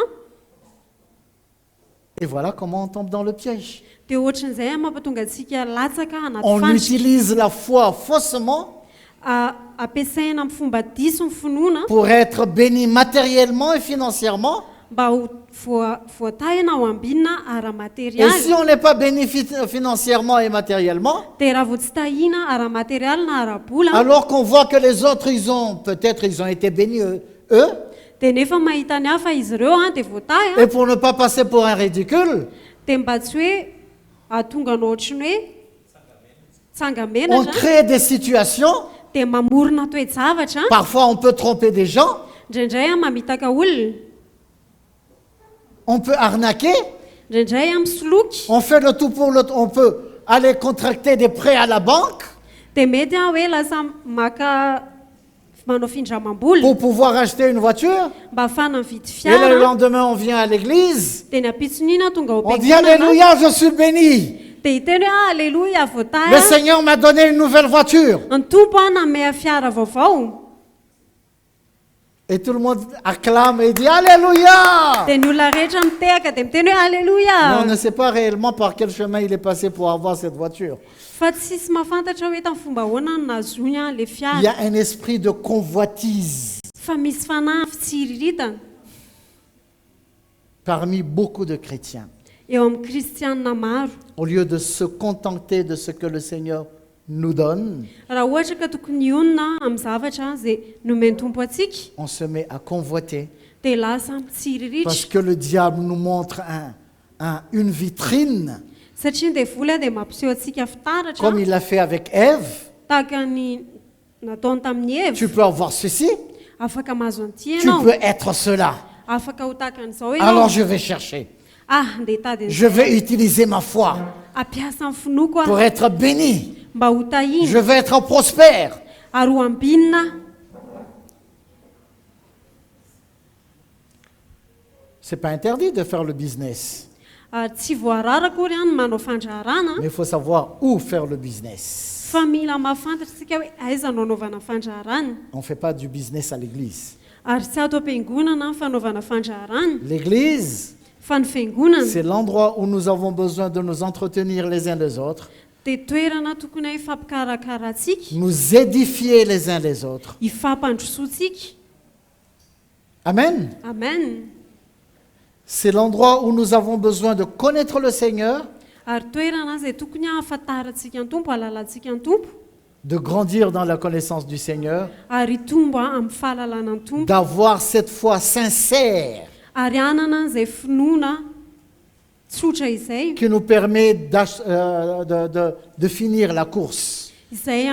Et voilà comment on tombe dans le piège. dia ohatran'izay mampatonga antsika latsaka anaty On fandrika. utilise la foi faussement Ampiasaina amin'ny fomba diso ny finoana pour être béni matériellement et financièrement. mba ho voatahina ao ambinina Et ara-materialy. si on n'est pas béni financièrement et matériellement, Dia raha vao tsy tahina ara-materialy na ara-bola alors qu'on voit que les autres, peut-être ils ont été bénis eux, dia nefa mahita ny hafa izy ireo dia voatahy et pour ne pas passer pour un ridicule, dia mba tsy hoe atonga ny ohatrany hoe on tsangamenatra crée des situations. dia mamorona toe-javatra Parfois on peut tromper des gens, indraindray mamitaka olona on peut arnaquer, indraindray misoloky on fait le tout pour l'autre, on peut aller contracter des prêts à la banque dia mety hoe lasa maka manao findramam-bola pour pouvoir acheter une voiture. mba ahafana mividy Et le fiara lendemain on vient à l'église, dia ny ampitsonina tonga ao on dit am-piangonana Alléluia, je suis béni. dia hiteny hoe alleloia Le voatahy Seigneur m'a donné une nouvelle voiture. ny tompo namea fiara vaovao Et tout le monde acclame et dit Alléluia. dia ny olona rehetra mitehaka dia miteny hoe Mais on alleloia ne sait pas réellement par quel chemin il est passé pour avoir cette voiture. fa tsisy mahafantatra hoe tamin'ny fomba ahoana no nazony le Il y fiara a un esprit de convoitise fa misy fanahy fitsiriritana parmi beaucoup de chrétiens. eo amin'ny kristianina maro. Au lieu de se contenter de ce que le Seigneur nous donne, Raha ohatra ka tokony onona amin'ny zavatra izay nomeny tompo atsika on se met à convoiter dia lasa parce mitsiriritra que le diable nous montre une vitrine, satria dia vola dia mampiseho atsika fitaratra comme il l'a fait avec Ève. tahaka ny nataony tamin'ny Eva. Tu peux avoir ceci, Afaka mahazo an'ity tu ianao, peux être cela. afaka ho tahaka an'izao Alors ianao. je vais chercher. Andeha tady Je vais utiliser ma foi ampiasa amin'ny finoko pour être béni. mba ho tahiny Je vais être prospère. ary ho ambinina. C'est pas interdit de faire le business, Tsy voarara akory any manao fandraharana mais il faut savoir où faire le business. Fa mila mahafantatritsika hoe aiza no anaovana fandraharana. On ne fait pas du business à l'église. Ary tsy ato am-piangonana ny fanaovana fandraharana. L'église, Fa ny fiangonana c'est l'endroit où nous avons besoin de nous entretenir les uns les autres, dia toerana tokony hifampikarakaratsika, nous édifier les uns les autres. hifampandrosoantsika. Amen. Amen. C'est l'endroit où nous avons besoin de connaître le Seigneur, Ary toerana izay tokony hahafantarantsika ny tompo, halalantsika ny tompo, de grandir dans la connaissance du Seigneur, ary hitomba amin'ny fahalalana ny tompo, d'avoir cette foi sincère ary hanana izay finoana tsotra izay, qui nous permet de finir la course. izay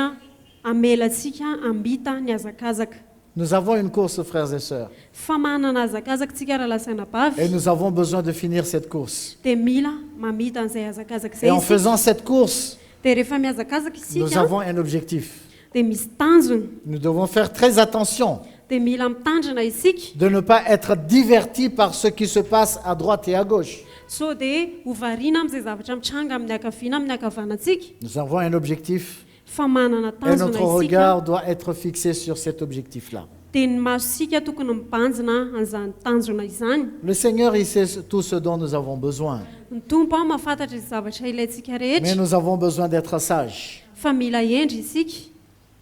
amelantsika ambita ny hazakazaka. Nous avons une course, frères et sœurs, Fa manana hazakazaka tsika raha lasaina et bavy, nous avons besoin de finir cette course. dia mila mamita an'izay hazakazaka Et izay en isika. faisant cette course, Dia rehefa mihazakazaka nous isika, avons un objectif. dia misy tanjona, Nous devons faire très attention dia mila mitandrina isika, de ne pas être divertis par ce qui se passe à droite et à gauche. so dia hovariana amin'izay zavatra mitranga amin'ny akaviana amin'ny akavanantsika. Nous avons un objectif Fa manana et tanjona notre isika, regard doit être fixé sur cet objectif-là. dia ny masosika tokony mibanjina an'izany tanjona izany. Le Seigneur, il sait tout ce dont nous avons besoin, Ny tompo mahafantatra izay zavatra ilayntsika mais rehetra, nous avons besoin d'être sages. fa mila endry isika.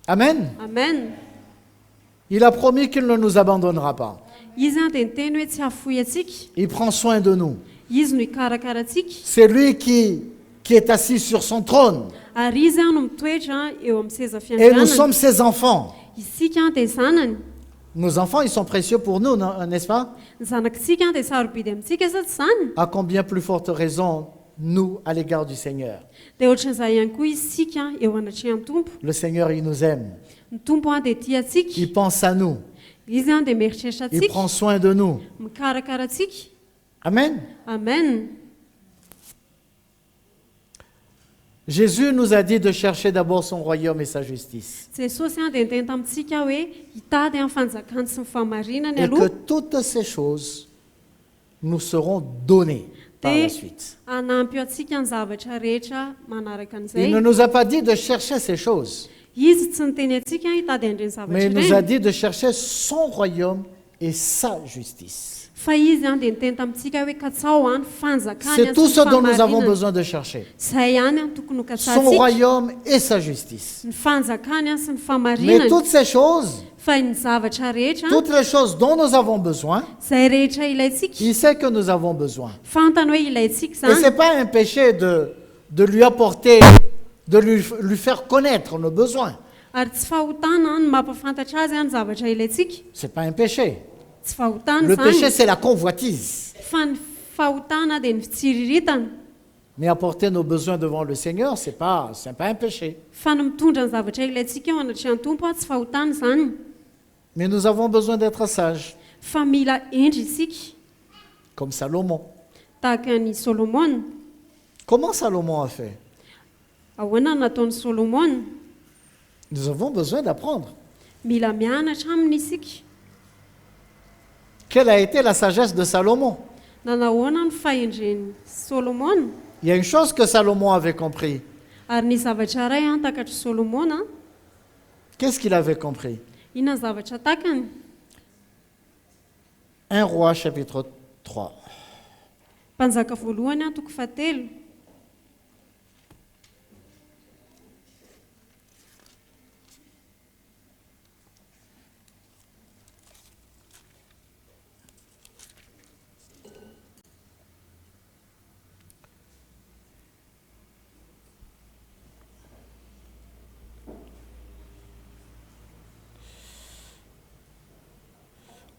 Amen. Amen. Il a promis qu'il ne nous abandonnera pas. Izy dia niteny hoe tsy hafoy atsika, Il prend soin de nous. izy no hikarakara atsika, C'est lui qui est assis sur son trône. ary izy no mitoetra eo amin'ny seza Et nous fiandrianana. sommes ses enfants. Isika dia zanany. Nos enfants, ils sont précieux pour nous, n'est-ce pas? Ny zanakitsika dia sarobidy amintsika sa tsy zany? À combien plus forte raison, nous, à l'égard du Seigneur. Dia ohatran'izay ihany koa isika eo anatrehan'ny tompo. Le Seigneur, il nous aime. Ny tompo dia tia atsika, Il pense à nous. izy dia mieritreritra Il atsika, prend soin de nous. mikarakara atsika. Amen. Amen. Jésus nous a dit de chercher d'abord son royaume et sa justice. Jesosy dia niteny amintsika hoe hitady amin'ny fanjakany sy ny famarinany Et que aloha, toutes ces choses nous seront données par la dia suite. hanampy atsika ny zavatra rehetra manaraka Il an'izay. ne nous a pas dit de chercher ces choses, Izy tsy niteny atsika hitady andreny zavatra mais il nous a ireny, dit de chercher son royaume et sa justice. fa izy dia niteny tamintsika hoe katsao ny fanjakany C'est tout sy ce ny dont nous avons famarinany. besoin de chercher. Izay ihany tokony ho Son katsatsika, royaume et sa justice. ny fanjakany sy ny Mais famarinany. toutes ces choses, Fa ny zavatra rehetra toutes les choses dont nous avons besoin, izay rehetra ilayntsika, il sait que nous avons besoin. fantany hoe ilayntsika Et ce n'est zany. pas un péché de lui apporter, de lui faire connaître nos besoins. Ary tsy fahotana ny mampafantatra azy ny zavatra ilayntsika. Ce n'est pas un péché. Tsy fahotana Le péché, zany, c'est la convoitise. fa ny fahotana dia ny fitsiriritana. Mais apporter nos besoins devant le Seigneur, c'est pas un péché. Fa ny mitondra ny zavatra ilayntsika eo anatrehan'ny tompo tsy fahotana zany. Mais nous avons besoin d'être sages, Fa mila endry isika, comme Salomon. tahaka ny Solomona. Comment Salomon a fait? Ahoana nataon'ny Solomona? Nous avons besoin d'apprendre. Mila mianatra aminy isika. Quelle a été la sagesse de Salomon? Nanahoana ny fahendren'ny Solomona? Il y a une chose que Salomon avait compris. Ary ny zavatra iray takatry Solomona, Qu'est-ce qu'il avait compris? inona ny zavatra takany? 1 Roi chapitre 3. Mpanjaka voalohany toko fahatelo.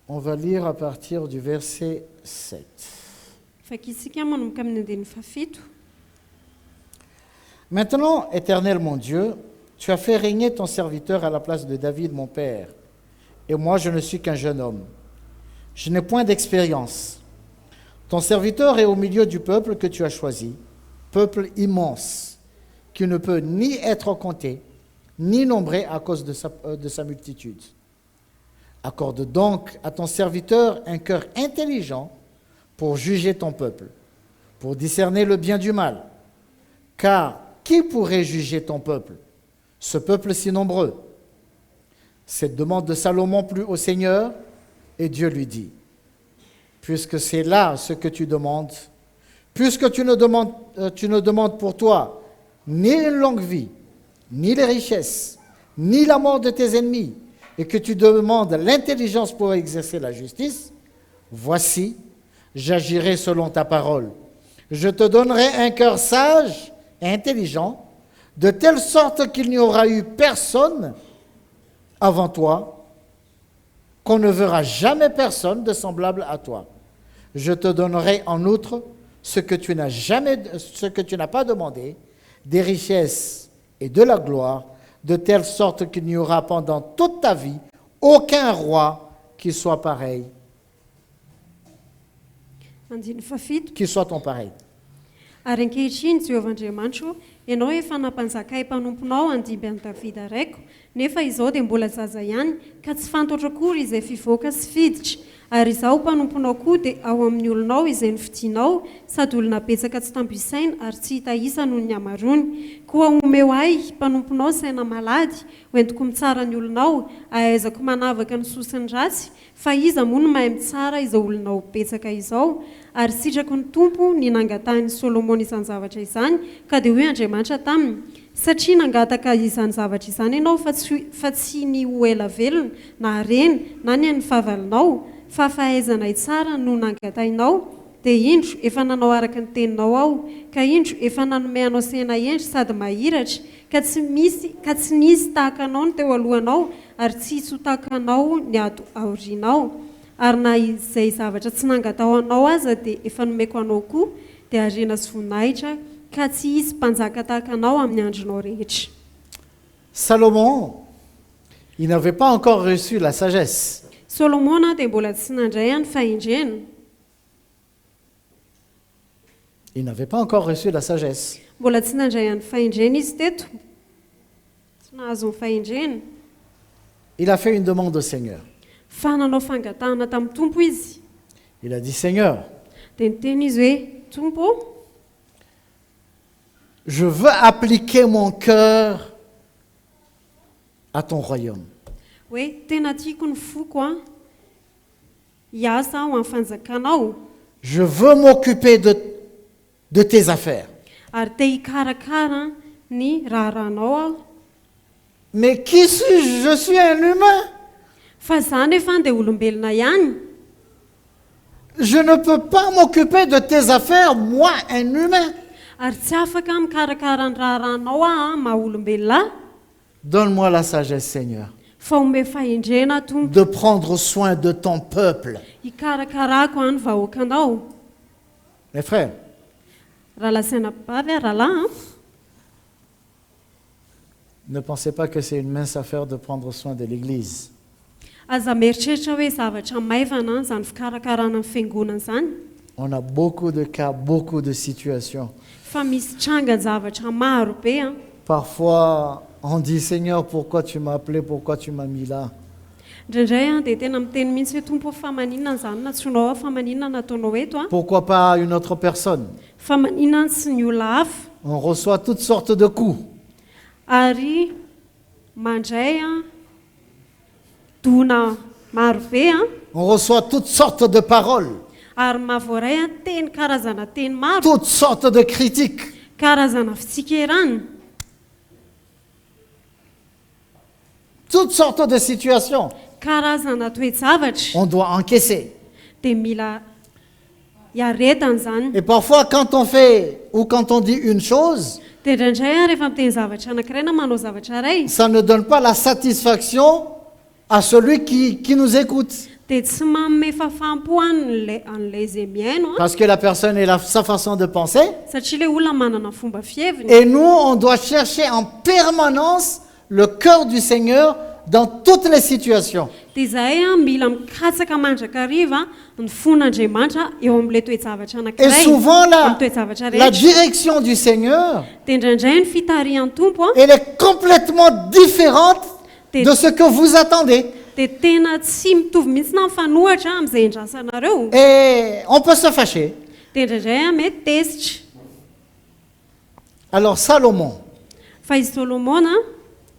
On va lire à partir du verset 7. Fakisika manomboka amin'ny andininy fafito. Maintenant, Éternel mon Dieu, tu as fait régner ton serviteur à la place de David, mon père. Et moi, je ne suis qu'un jeune homme. Je n'ai point d'expérience. Ton serviteur est au milieu du peuple que tu as choisi, peuple immense, qui ne peut ni être compté, ni nombré à cause de sa multitude. Accorde donc à ton serviteur un cœur intelligent pour juger ton peuple, pour discerner le bien du mal. Car qui pourrait juger ton peuple? ce peuple si nombreux. Cette demande de Salomon plut au Seigneur, et Dieu lui dit, puisque c'est là ce que tu demandes, puisque tu ne demandes pour toi ni une longue vie, ni les richesses, ni la mort de tes ennemis, et que tu demandes l'intelligence pour exercer la justice, voici, j'agirai selon ta parole. Je te donnerai un cœur sage et intelligent, de telle sorte qu'il n'y aura eu personne avant toi, qu'on ne verra jamais personne de semblable à toi. Je te donnerai en outre ce que tu n'as pas demandé, des richesses et de la gloire, de telle sorte qu'il n'y aura pendant toute ta vie aucun roi qui soit pareil, qui soit ton pareil. Ary ankehitriny Jehovahandriamanitro, ianao efa nampanjakay mpanomponao andimby any Davida raiko, nefa izao dia mbola zaza ihany, ka tsy fantatra akory izay fivoaka sy fiditra. Ary izaho mpanomponao koa dia ao amin'ny olonao izay novidianao, sady olona betsaka tsy tambisaina ary tsy hita isa noho ny amarony. Koa omeo ahy mpanomponao saina malady, hoentiko mitsara ny olonao, ahaizako manavaka ny sosiny ratsy, fa iza moa no mahay mitsara izao olonao betsaka izao. Ary sitrako ny tompo ny nangatahany Solomona izany zavatra izany, ka dia hoe Andriamanitra taminy, satria nangataka izany zavatra izany ianao fa tsy ny ho ela velona na harena na ny an'ny favalinao, fa fahaizana tsara no nangatahinao. Dia indro efa nanao araka ny teninao aho, ka indro efa nanome anao sena endry sady mahiratra, ka tsy nisy tahaka anao ny teo alohanao, ary tsy hisy ho tahaka anao ny ato aorianao. Ary na izay zavatra tsy nangatao anao aza dia efa nomeko anao koa, dia harena sy voninahitra, ka tsy hisy mpanjaka tahaka anao amin'ny andronao rehetra. Salomon, il n'avait pas encore reçu la sagesse. Solomona dia mbola tsy nandray any fahendrena. Il n'avait pas encore reçu la sagesse. Mbola tsy nandray any fahendrena izy teto. Tsy nahazo ny fahendrena. Il a fait une demande au Seigneur. Fa nanao fangatahana tamin'ny tompo izy. Il a dit, Seigneur, Dia niteny izy hoe, Tompo, je veux appliquer mon cœur à ton royaume. hoe tena tiako ny foko a hiasa aho amin'ny fanjakanao, Je veux m'occuper de tes affaires. ary te hikarakara ny raharanao aho. Mais qui suis-je? Je suis un humain. Fa zany efa dia olombelona ihany. Je ne peux pas m'occuper de tes affaires, moi, un humain. Ary tsy afaka mikarakara ny raharanao aho maha olombelona. Donne-moi la sagesse, Seigneur, Fa ome fahendrena Tompo, de prendre soin de ton peuple. hikarakarako any vahoakanao. Mes frères, Raha lasaina vavy a rahalahy, ne pensez pas que c'est une mince affaire de prendre soin de l'Église. aza mieritreritra hoe zavatra maivana zany fikarakarana ny fiangonana zany. On a beaucoup de cas, beaucoup de situations. Fa misy trangan-javatra maro be a. Parfois, on dit, Seigneur, pourquoi tu m'as appelé, pourquoi tu m'as mis là? Indraindray a dia tena miteny mihitsy hoe Tompo, fa maninona zany natsoinao aho, fa maninona nataonao eto a. Pourquoi pas une autre personne? Fa maninona tsy ny olona hafa. On reçoit toutes sortes de coups. Ary mandray a dona maro be a. On reçoit toutes sortes de paroles, Ary mahavoaray a teny karazana teny maro, toutes sortes de critiques. karazana fitsikerana, Toutes sortes de situations. karazana toe-javatra. On doit encaisser. Dia mila hiaretana zany. Et parfois, quand on fait ou quand on dit une chose, Dia indraindray a rehefa miteny zavatra anankiray na manao zavatra ray, ça ne donne pas la satisfaction à celui qui nous écoute. dia tsy manome fafampo an'ilay izay mihaino a. Parce que la personne a sa façon de penser. Satria ilay olona manana fomba fieviny. Et nous, on doit chercher en permanence le cœur du Seigneur dans toutes les situations. Dia izahay a mila mikatsaka mandrakariva ny fon'Andriamanitra eo amin'ilay toe-javatra Et anankiray, souvent, amin'ny toe-javatra la rehetra. direction du Seigneur, Dia indraindray ny fitarihan'ny Tompo a, elle est complètement différente de ce que vous attendez. dia tena tsy mitovy mihitsy na mifanohatra amin'izay indrasanareo. Et on peut se fâcher. Dia indraindray a mety tesitra. Alors Salomon, Fa izy Solomona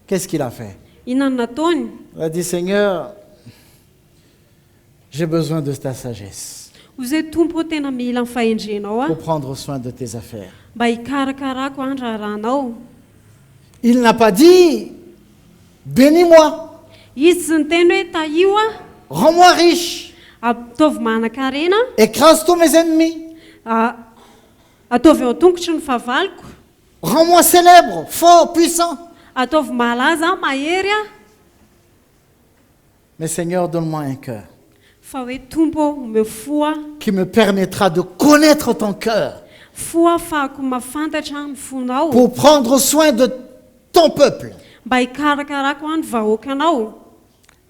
qu'est-ce qu'il a fait? Inona nataony? Il a dit, Seigneur, j'ai besoin de ta sagesse Hoy tompo tena mila ny fahendrenao pour prendre soin de tes affaires. mba hikarakarako ny raharanao. Il n'a pas dit, bénis-moi, Izy tsy niteny hoe taio rends-moi riche, ataovy manan-karena, écrase tous mes ennemis, ataovy eo an-tongotry ny favaliko, rends-moi célèbre, fort, puissant. ataovy malaza mahery Mais Seigneur, donne-moi un cœur fa hoe tompo omeo foa qui me permettra de connaître ton cœur foa fahako mahafantatra ny fonao pour prendre soin de ton peuple. mba hikarakarako ny vahoakanao.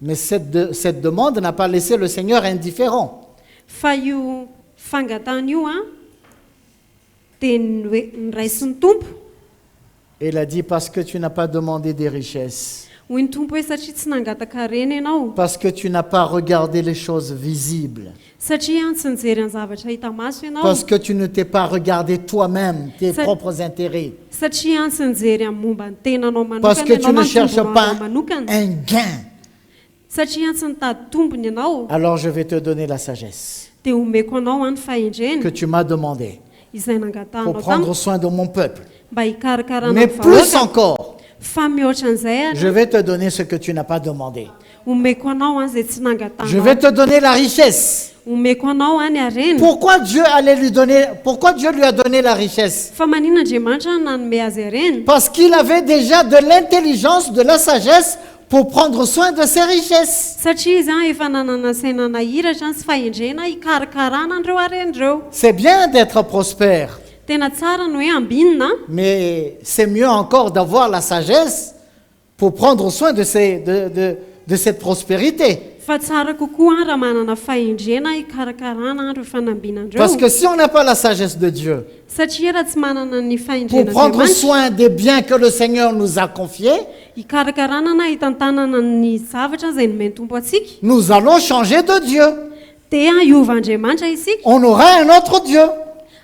Mais cette demande n'a pas laissé le Seigneur indifférent. Fa io fangatana io dia niraisy ny tompo. Il a dit, parce que tu n'as pas demandé des richesses, Hoy ny tompo hoe satria tsy nangataka-rena ianao, parce que tu n'as pas regardé les choses visibles, satria tsy nijery ny zavatra hita maso ianao, parce que tu ne t'es pas regardé toi-même, tes Ça- propres intérêts, satria tsy nijery amin'ny momba ny tenanao parce que tu manokana, ne cherches ianao pas manokana, un gain. satria tsy nitady tombony ianao, Alors je vais te donner la sagesse dia omeko anao ny que fahendrena tu m'as demandé izay pour nangatahanao prendre tamiko soin de mon peuple. mba hikarakarana Mais ny plus vahoaka. encore, Fa mihoatra an'izay je vais te donner ce que tu n'as pas demandé. omeko anao izay tsy Je nangatanao, vais te donner la richesse. omeko anao ny harena. Pourquoi Dieu lui a donné la richesse? Fa maninona Andriamanitra nanome azy harena? Parce qu'il avait déjà de l'intelligence, de la sagesse pour prendre soin de ses richesses. Satria izy efa nanana saina nahiratra sy fahendrena hikarakarana andreo haren'ireo. C'est bien d'être prospère, Tena tsara ny hoe ambinina, mais c'est mieux encore d'avoir la sagesse pour prendre soin de cette prospérité. fa tsara kokoa raha manana fahendrena hikarakarana andreo fanambinandreo. Parce que si on n'a pas la sagesse de Dieu Satria raha tsy manana ny pour prendre fahendrena soin des biens que le Seigneur nous a confiés, hikarakarana na hitantanana ny zavatra izay nomeny tompo atsika, nous allons changer de Dieu. dia hiova Andriamanitra isika, On aura un autre Dieu.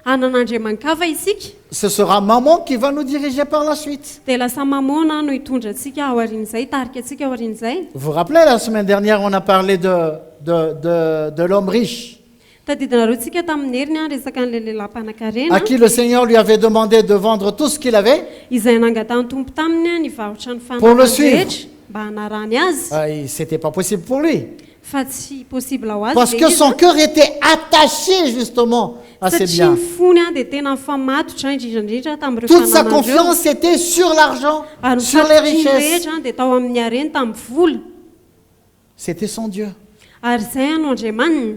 anan'Andriamankava isika, Ce sera maman qui va nous diriger par la suite. dia lasa mamona no hitondra atsika ao aorian'izay, tarika atsika ao aorian'izay. Vous vous rappelez, la semaine dernière, on a parlé de l'homme riche, Tadidinareo tsika tamin'ny heriny resaka n'ilay lehilahy mpanan-karena à qui le Seigneur lui avait demandé de vendre tout ce qu'il avait. izay nangatany tompo taminy ny varotra ny Pour le fananany suivre. rehetra mba hanarany azy, C'était pas possible pour lui. fa tsy possible ho azy Parce ilay que izy, son cœur était attaché justement à ses satria biens. ny fony dia tena mifamatotra indrindrandrindra tamin'ireo Toute sa fananandreo. confiance était sur l'argent, Ary ny sur les fatriny richesses. rehetra dia tao amin'ny hareny tamin'ny vola, C'était son Dieu. ary izay no Andriamanina.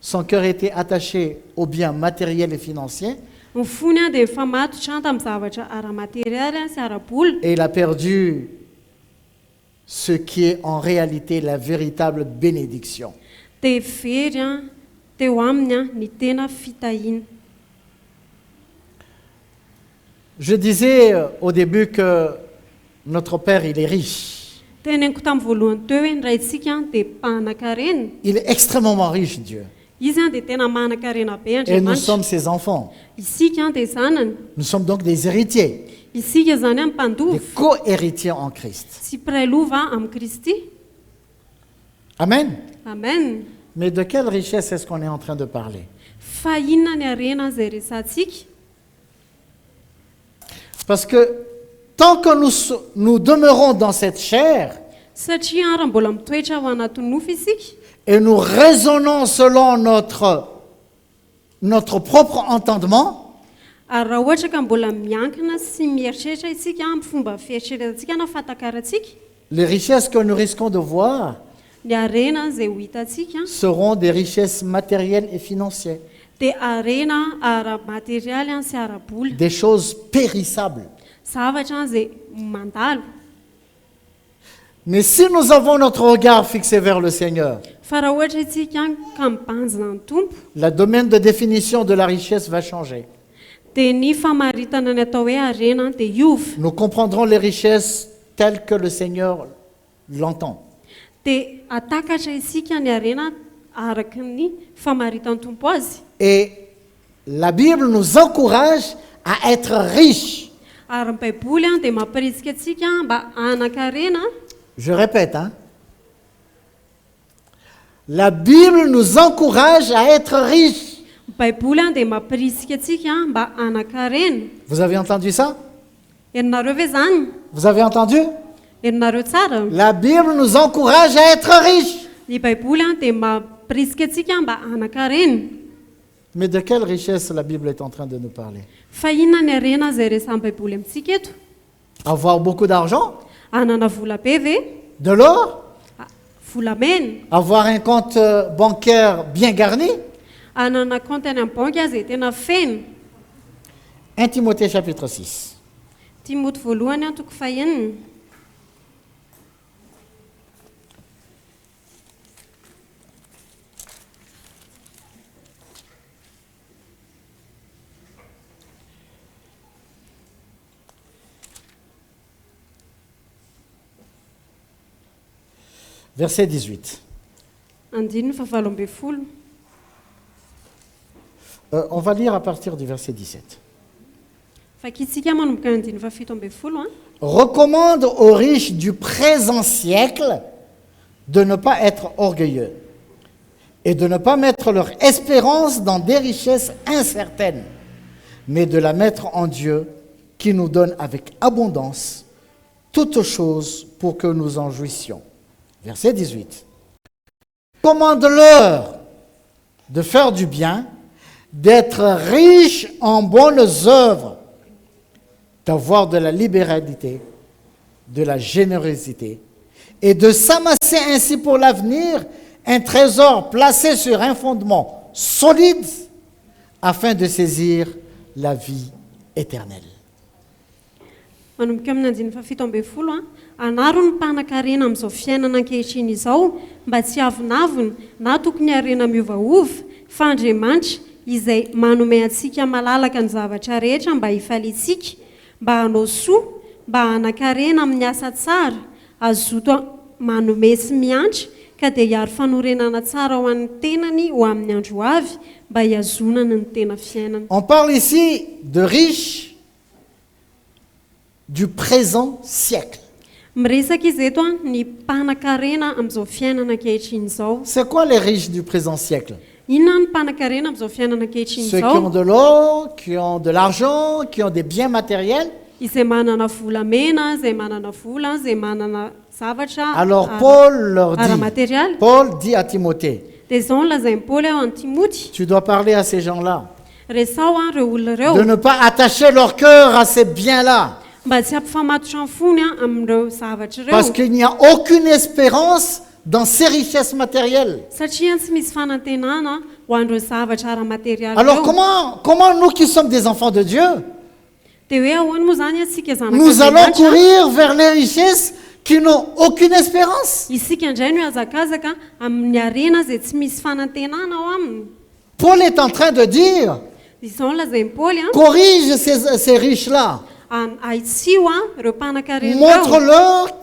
Son cœur était attaché aux biens matériels et financiers Ny fony dia mifamatotra tamin'ny zavatra ara-materialy sy ara-bola, et il a perdu ce qui est en réalité la véritable bénédiction. dia very teo aminy ny tena fitahiana. Je disais au début que notre Père, il est riche. Teneniko tamin'ny voalohany teo hoe ny raintsika dia mpanan-karena. Il est extrêmement riche, Dieu. Izy dia tena manan-karena be Et nous Andriamanitra. sommes ses enfants. Isika dia zanany, Nous sommes donc des héritiers, isika zany amin'ny des mpandovy co-héritiers en Christ. sy mpiray lova amin'ny Kristy. Amen. Amen. Mais de quelle richesse est-ce qu'on est en train de parler? Fa inona ny harena izay resantsika? Parce que tant que nous demeurons dans cette chair Satria raha mbola mitoetra ao anatin'ny nofo isika, et nous raisonnons selon notre propre entendement, ary raha ohatra ka mbola miankina sy mieritreritra isika amin'ny fomba fieritreretantsika na fatakaratsika, les richesses que nous risquons de voir ny harena izay ho hitantsika seront des richesses matérielles et financières, dia harena ara-materialy sy ara-bola, des choses périssables. zavatra izay mandalo. Mais si nous avons notre regard fixé vers le Seigneur, Fa raha ohatra isika ka mibanjina ny tompo, le domaine de définition de la richesse va changer. dia ny famaritana ny atao hoe harena dia hiova, Nous comprendrons les richesses telles que le Seigneur l'entend. dia atakatra isika ny harena araka ny famaritan'ny tompo azy. Et la Bible nous encourage à être riches. Ary ny baiboly dia mampirisika antsika mba hanan-karena. Je répète, hein. La Bible nous encourage à être riches. Ny baiboly dia mampirisika antsika mba hanan-karena. Vous avez entendu ça? Herinareo ve zany? Vous avez entendu? Herinareo tsara? La Bible nous encourage à être riches. Ny baiboly dia mampirisika antsika mba hanan-karena. Mais de quelle richesse la Bible est en train de nous parler? Fa inona ny harena izay resahan'ny baiboly amintsika eto? Avoir beaucoup d'argent? Hanana vola be ve? De l'or? Volamena? Avoir un compte bancaire bien garni? Hanana compte any amin'ny banky izay tena feno. 1 Timothée chapitre 6. Timoty voalohany antoko fahenina. Verset 18. Andininy fa valo amby folo. On va lire à partir du verset 17. Fakitsika manomboka andiny fa fito amby folo. Recommande aux riches du présent siècle de ne pas être orgueilleux et de ne pas mettre leur espérance dans des richesses incertaines, mais de la mettre en Dieu qui nous donne avec abondance toutes choses pour que nous en jouissions. Verset 18. Commande-leur de faire du bien, d'être riches en bonnes œuvres, d'avoir de la libéralité, de la générosité, et de s'amasser ainsi pour l'avenir un trésor placé sur un fondement solide afin de saisir la vie éternelle. Manomboka amin'ny andiny fa fito amby folo. Anaro ny mpanan-karena amin'izao fiainana ankehitriny izao mba tsy avinavina na tokony harena miovaova fa Andriamanitra izay manome antsika malalaka ny zavatra rehetra mba hifalitsika, mba hanao soa, mba hanan-karena amin'ny asa tsara, azoto manome sy miantra ka dia hiaro fanorenana tsara ho an'ny tenany ho amin'ny andro avy mba hiazonana ny tena fiainana. On parle ici de riches du présent siècle. Miresaka izy eto ny mpanan-karena amin'izao fiainana ankehitriny izao. C'est quoi les riches du présent siècle? Inona ny mpanan-karena amin'izao fiainana ankehitriny Ceux qui ont izao? de l'or, qui ont de l'argent, qui ont des biens matériels. Izay manana volamena, izay manana vola, izay manana zavatra Alors Paul leur ara-materialy. Paul dit à Timothée, Dia izao no lazain'ny Paoly ao an'ny Timoty. tu dois parler à ces gens-là, Resao ireo olona de ireo ne pas attacher leur cœur à ces biens-là, mba tsy ampifamatotra ny fony amin'ireo zavatra ireo. parce qu'il n'y a aucune espérance dans ces richesses matérielles. Satria tsy misy fanantenana ho an'ireo zavatra ara-materialy Alors ireo. comment nous qui sommes des enfants de Dieu, Dia hoe ahoana moa zany antsika nous allons zanak'Andriamanitra? courir vers les richesses qui n'ont aucune espérance? Isika indray no hazakazaka amin'ny arena izay tsy misy fanantenana ao aminy. Paul est en train de dire, Izao no lazain'ny Paoly corrige ces riches-là. Aitsio ireo mpanan-karena ireo. Montre-leur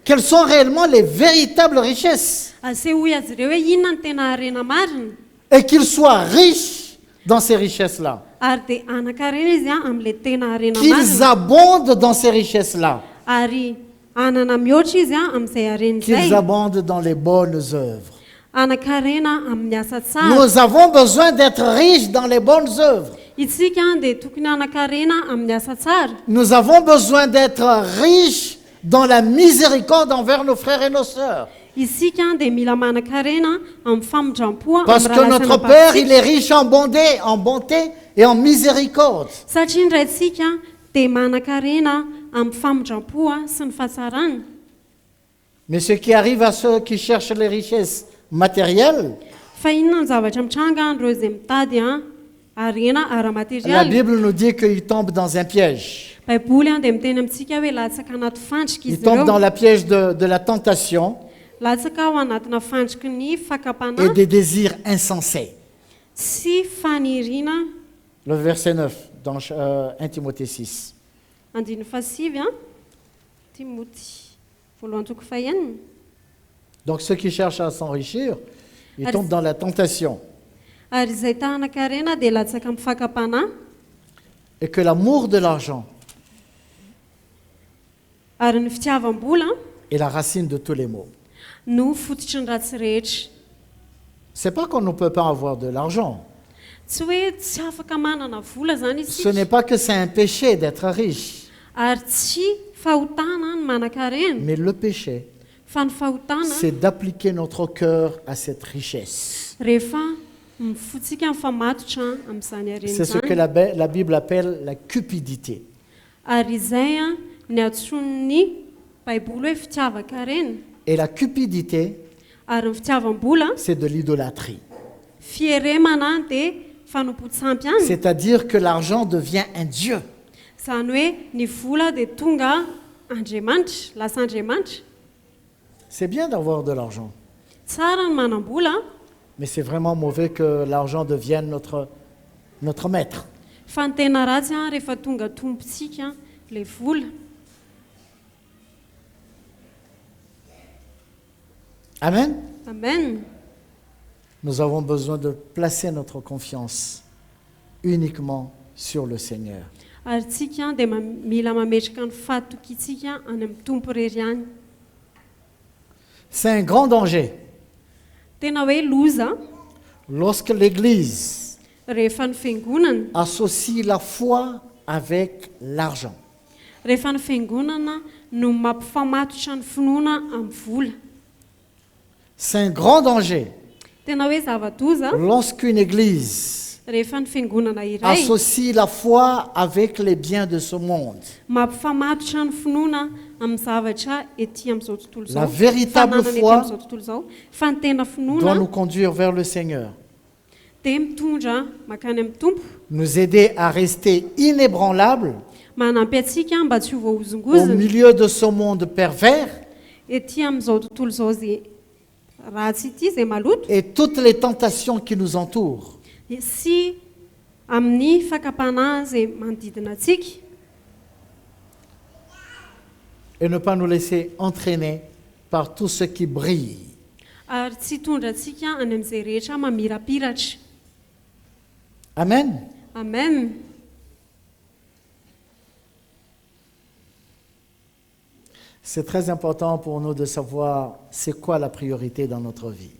quelles sont réellement les véritables richesses. Asehoy azy ireo hoe inona ny tena harena marina, Et qu'ils soient riches dans ces richesses-là. ary dia hanan-karena izy amin'ilay tena harena Qu'ils marina, abondent dans ces richesses-là. ary hanana mihoatra izy amin'izay harena Qu'ils izay. abondent dans les bonnes œuvres. Hanan-karena amin'ny asa tsara. Nous avons besoin d'être riches dans les bonnes œuvres. Isika dia tokony hanan-karena amin'ny asa tsara. Nous avons besoin d'être riches dans la miséricorde envers nos frères et nos sœurs. Isika dia mila manan-karena amin'ny famondram-po Parce amin'ny que raha notre lasana Père, vatsika. il est riche en bonté et en miséricorde. Satria indray tsika dia manan-karena amin'ny famondram-po sy ny fahatsarana. Mais ce qui arrive à ceux qui cherchent les richesses matérielles, Fa inona ny zavatra mitranga ireo izay mitady harena la ara-materialy. Bible nous dit qu'ils tombent dans un piège. Baiboly dia miteny amintsika hoe latsaka anaty fandrika Ils izy tombent dans ireo. la piège de la tentation Latsaka ao anatina fandriky ny et fakapana des désirs insensés. sy faniriana. Le verset 9 dans 1 Timothée 6. Andiny fasivy Timoty voalohany toko fahenina. Donc ceux qui cherchent à s'enrichir, ils tombent dans la tentation. Ary izay tahanan-karena dia latsaka amin'ny fakapana. et que l'amour de l'argent Ary ny fitiavam-bola est la racine de tous les maux. no fototry ny ratsy rehetra. C'est pas qu'on ne peut pas avoir de l'argent. Tsy hoe tsy afaka manana vola zany Ce isika, n'est pas que c'est un péché d'être riche, ary tsy fahotana ny manankarena, mais le péché, fa ny fahotana c'est d'appliquer notre cœur à cette richesse. rehefa mifotsika mifamatotra amin'izany harena C'est ce que izany. la Bible appelle la cupidité. Ary izay a ny antson'ny baiboly hoe fitiavakarena. Et la cupidité, Ary ny fitiavam-bola c'est de l'idolâtrie. fieremana dia fanompo-tsampy ihany. C'est-à-dire que l'argent devient un dieu. Izany hoe ny vola dia tonga andriamanitra, lasa andriamanitra. C'est bien d'avoir de l'argent, Tsara ny manam-bola, mais c'est vraiment mauvais que l'argent devienne notre maître. fa ny tena ratsy a rehefa tonga tompontsika ilay vola. Amen. Amen. Nous avons besoin de placer notre confiance uniquement sur le Seigneur. Ary tsika dia mila mametraka ny fahatokitsika any amin'ny tompo rery ihany. C'est un grand danger Tena hoe loza lorsque l'Église rehefa ny fiangonana, associe la foi avec l'argent. rehefa ny fiangonana no mampifamatotra ny finoana amin'ny vola. C'est un grand danger Tena hoe zava-doza lorsqu'une Église rehefa ny fiangonana iray associe la foi avec les biens de ce monde. mampifamatotra ny finoana amin'ny zavatra ety amin'izao tontolo La zao, véritable fananana ety foi amin'izao tontolo zao, fa ny tena Doit finoana nous conduire vers le Seigneur, dia mitondra makany amin'ny tompo, nous aider à rester inébranlables manampy atsika mba tsy ho au voahozongozona milieu de ce monde pervers ety amin'izao tontolo izao izay ratsy ity izay maloto, et toutes les tentations qui nous entourent. sy amin'ny fakapanahy izay manodidina atsika, Et ne pas nous laisser entraîner par tout ce qui brille. ary tsy hitondra atsika any amin'izay rehetra mamirapiratra. Amen. Amen. C'est très important pour nous de savoir c'est quoi la priorité dans notre vie.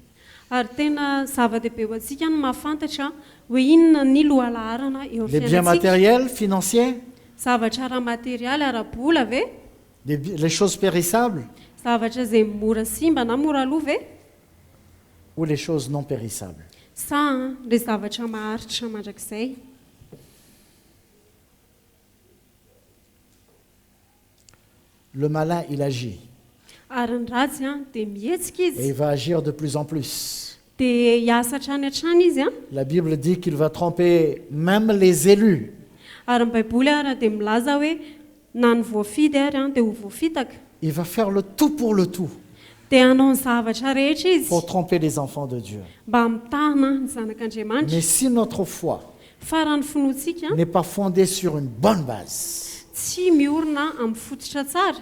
Ary tena zava-dehibe ho antsika no mahafantatra hoe inona ny lohalaharana eo Les amin'ny biens fiainantsika. matériels, financiers, Zavatra ara-materialy ara-bola ve? les choses périssables Zavatra izay mora simba na mora loha ve? ou les choses non périssables. Sa ilay zavatra maharitra mandrakizay. Le malin, il agit Ary ny ratsy dia mihetsika et izy, il va agir de plus en plus. dia hiasa hatrany hatrany izy. La Bible dit qu'il va tromper même les élus. Ary ny baiboly ary dia milaza hoe na ny voafidy ary dia ho voafitaka. Il va faire le tout pour le tout Dia hanao ny zavatra rehetra izy pour tromper les enfants de Dieu. mba hamitahana ny zanak'Andriamanitra. Mais si notre foi Fa raha ny finoantsika n'est pas fondée sur une bonne base, tsy miorina amin'ny fototra tsara,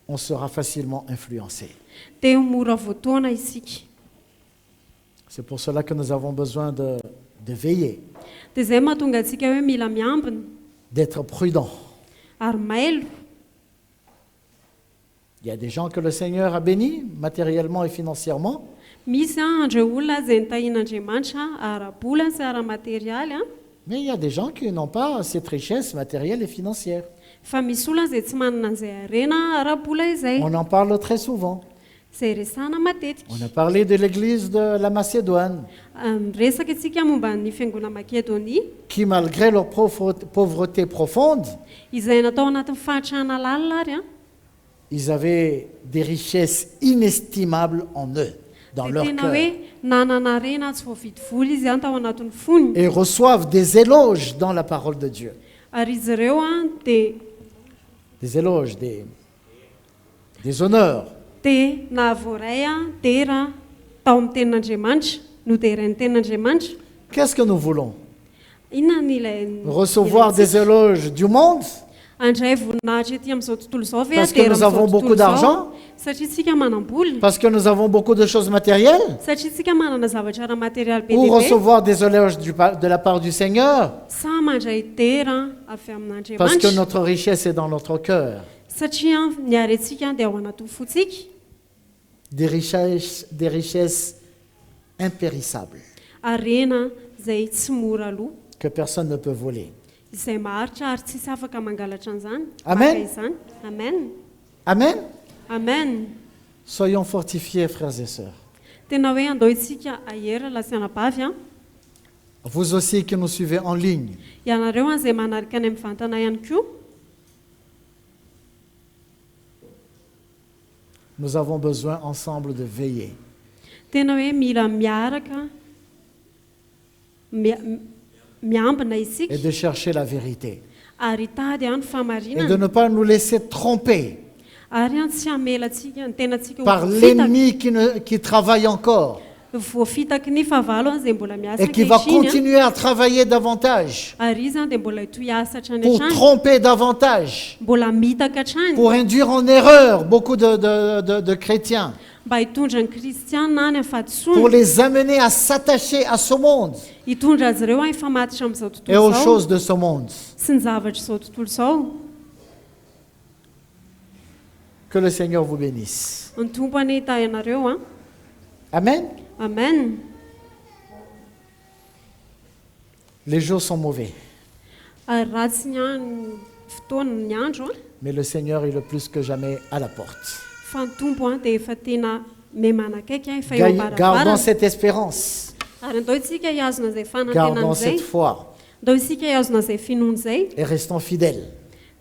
on sera facilement influencé. dia mora voatoana isika. C'est pour cela que nous avons besoin de veiller, Dia izay mahatonga antsika hoe mila miambina d'être prudent. ary mailo. Il y a des gens que le Seigneur a bénis matériellement et financièrement, Misy andreo olona izay nitahian'Andriamanitra ara-bola sy ara-materialy, mais il y a des gens qui n'ont pas cette richesse matérielle et financière. fa misy olona izay tsy manana an'izay harena ara-bola izay. On en parle très souvent. Izay resahana matetika. On a parlé de l'église de la Macédoine, Resaka antsika momba ny fiangonana Makedonia, qui malgré leur pauvreté profonde, izay natao anatin'ny fahatrana lalina ary, ils avaient des richesses inestimables en eux, dans dia leur tena cœur, hoe nanana harena tsy voavidy vola izy tao anatin'ny foniny. et reçoivent des éloges dans la parole de Dieu. Ary izy ireo dia Des éloges, des honneurs. na voaray dia raha tao amin'ny tenin'Andriamanitra no dia iray ny tenin'Andriamanitra. Qu'est-ce que nous voulons? Inona ny ilay Recevoir des éloges du monde andray voninahitra ety amin'izao tontolo izao ve Parce que adera nous amin'izao avons beaucoup tontolo izao? d'argent? Satria tsika manam-bola, Parce que nous avons beaucoup de choses matérielles? satria tsika manana zavatra ara matérial be Ou dia be, recevoir des éloges de la part du Seigneur? sa mandray tera avy Parce que amin'Andriamanitra. notre richesse est dans notre cœur. Satria ny arentsika dia ao anaty fotsika, Des richesses impérissables arena izay tsy mora aloha, que personne ne peut voler. izay maharitra ary tsisy afaka mangalatra an'izany. Amen. Maka izany. Amen. Amen? Amen. Soyons fortifiés, frères et sœurs. Tena hoe andao isika ahera lasianabavy a. Vous aussi qui nous suivez en ligne, Ianareo izay manarika any amin'ny vantana ihany koa, nous avons besoin ensemble de veiller. tena hoe mila miaraka miambina isika Et de chercher la vérité. ary tady a ny Et de famarinana ne pas nous laisser tromper ary a tsy hamelantsika ny tenatsika par ho voafitaka. l'ennemi qui travaille encore Voafitaky ny favalo a izay mbola miasa et qui va ankehitriny a, continuer à travailler davantage ary izy a dia mbola hitoy asa hatrany pour hatrany, tromper davantage, mbola mitaka hatrany pour induire en erreur beaucoup de chrétiens, mba hitondra ny kristianina any amin'ny pour fahadisoana, les amener à s'attacher à ce monde hitondra azy ireo a hifamatitra amin'izao et tontolo aux izao choses de ce monde. sy ny zavatra izao tontolo izao. Que le Seigneur vous bénisse. Ny tompo aneta ianareo a. Amen. Amen. Les jours sont mauvais, Ary ratsy ny fotoana ny andro a, mais le Seigneur est le plus que jamais à la porte. fa ny tompo a dia efa tena memanakaiky a, efa eo Gardons am-baravarana. cette espérance, Ary andao isika hiazona izay gardons fanantenana cette izay, foi andao isika hiazona izay finoana izay, et restons fidèles.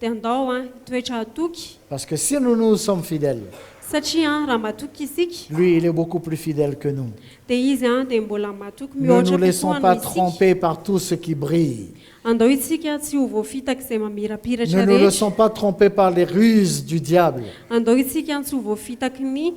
dia andao a toetra atoky, Parce que si nous sommes fidèles, satria raha matoky isika lui, il est beaucoup plus fidèle que nous. dia izy a dia mbola matoky Ne nous mihoatra laissons kokoa pas noho isika. tromper par tout ce qui brille. Andao isika tsy ho voafitaky izay mamirapiratra Ne nous rehetra, laissons pas tromper par les ruses du diable. andao isika tsy ho voafitaky ny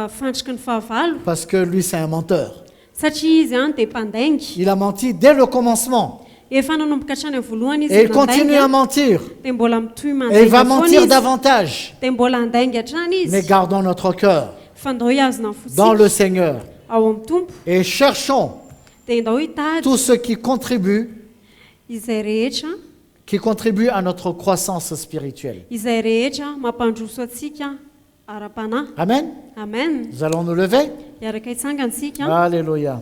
fandriky ny fahavalo, Parce que lui, c'est un menteur. satria izy a dia mpandaingy. Il a menti dès le commencement. Efa nanomboka hatrany amin'ny voalohany Et izy il continue à nandaingy, mentir. dia mbola mitohy Et il mandaingy va foana mentir izy, davantage. dia mbola andaingy hatrany Mais izy. gardons notre cœur Fa andao hiazona dans le fotsika Seigneur. ao amin'ny tompo, Et cherchons dia andao hitady tout ce qui izay rehetra, à notre croissance spirituelle. izay rehetra mampandroso atsika ara-panahy. Amen. Amen. Nous allons nous lever. Iaraka hitsangana sika. Alléluia.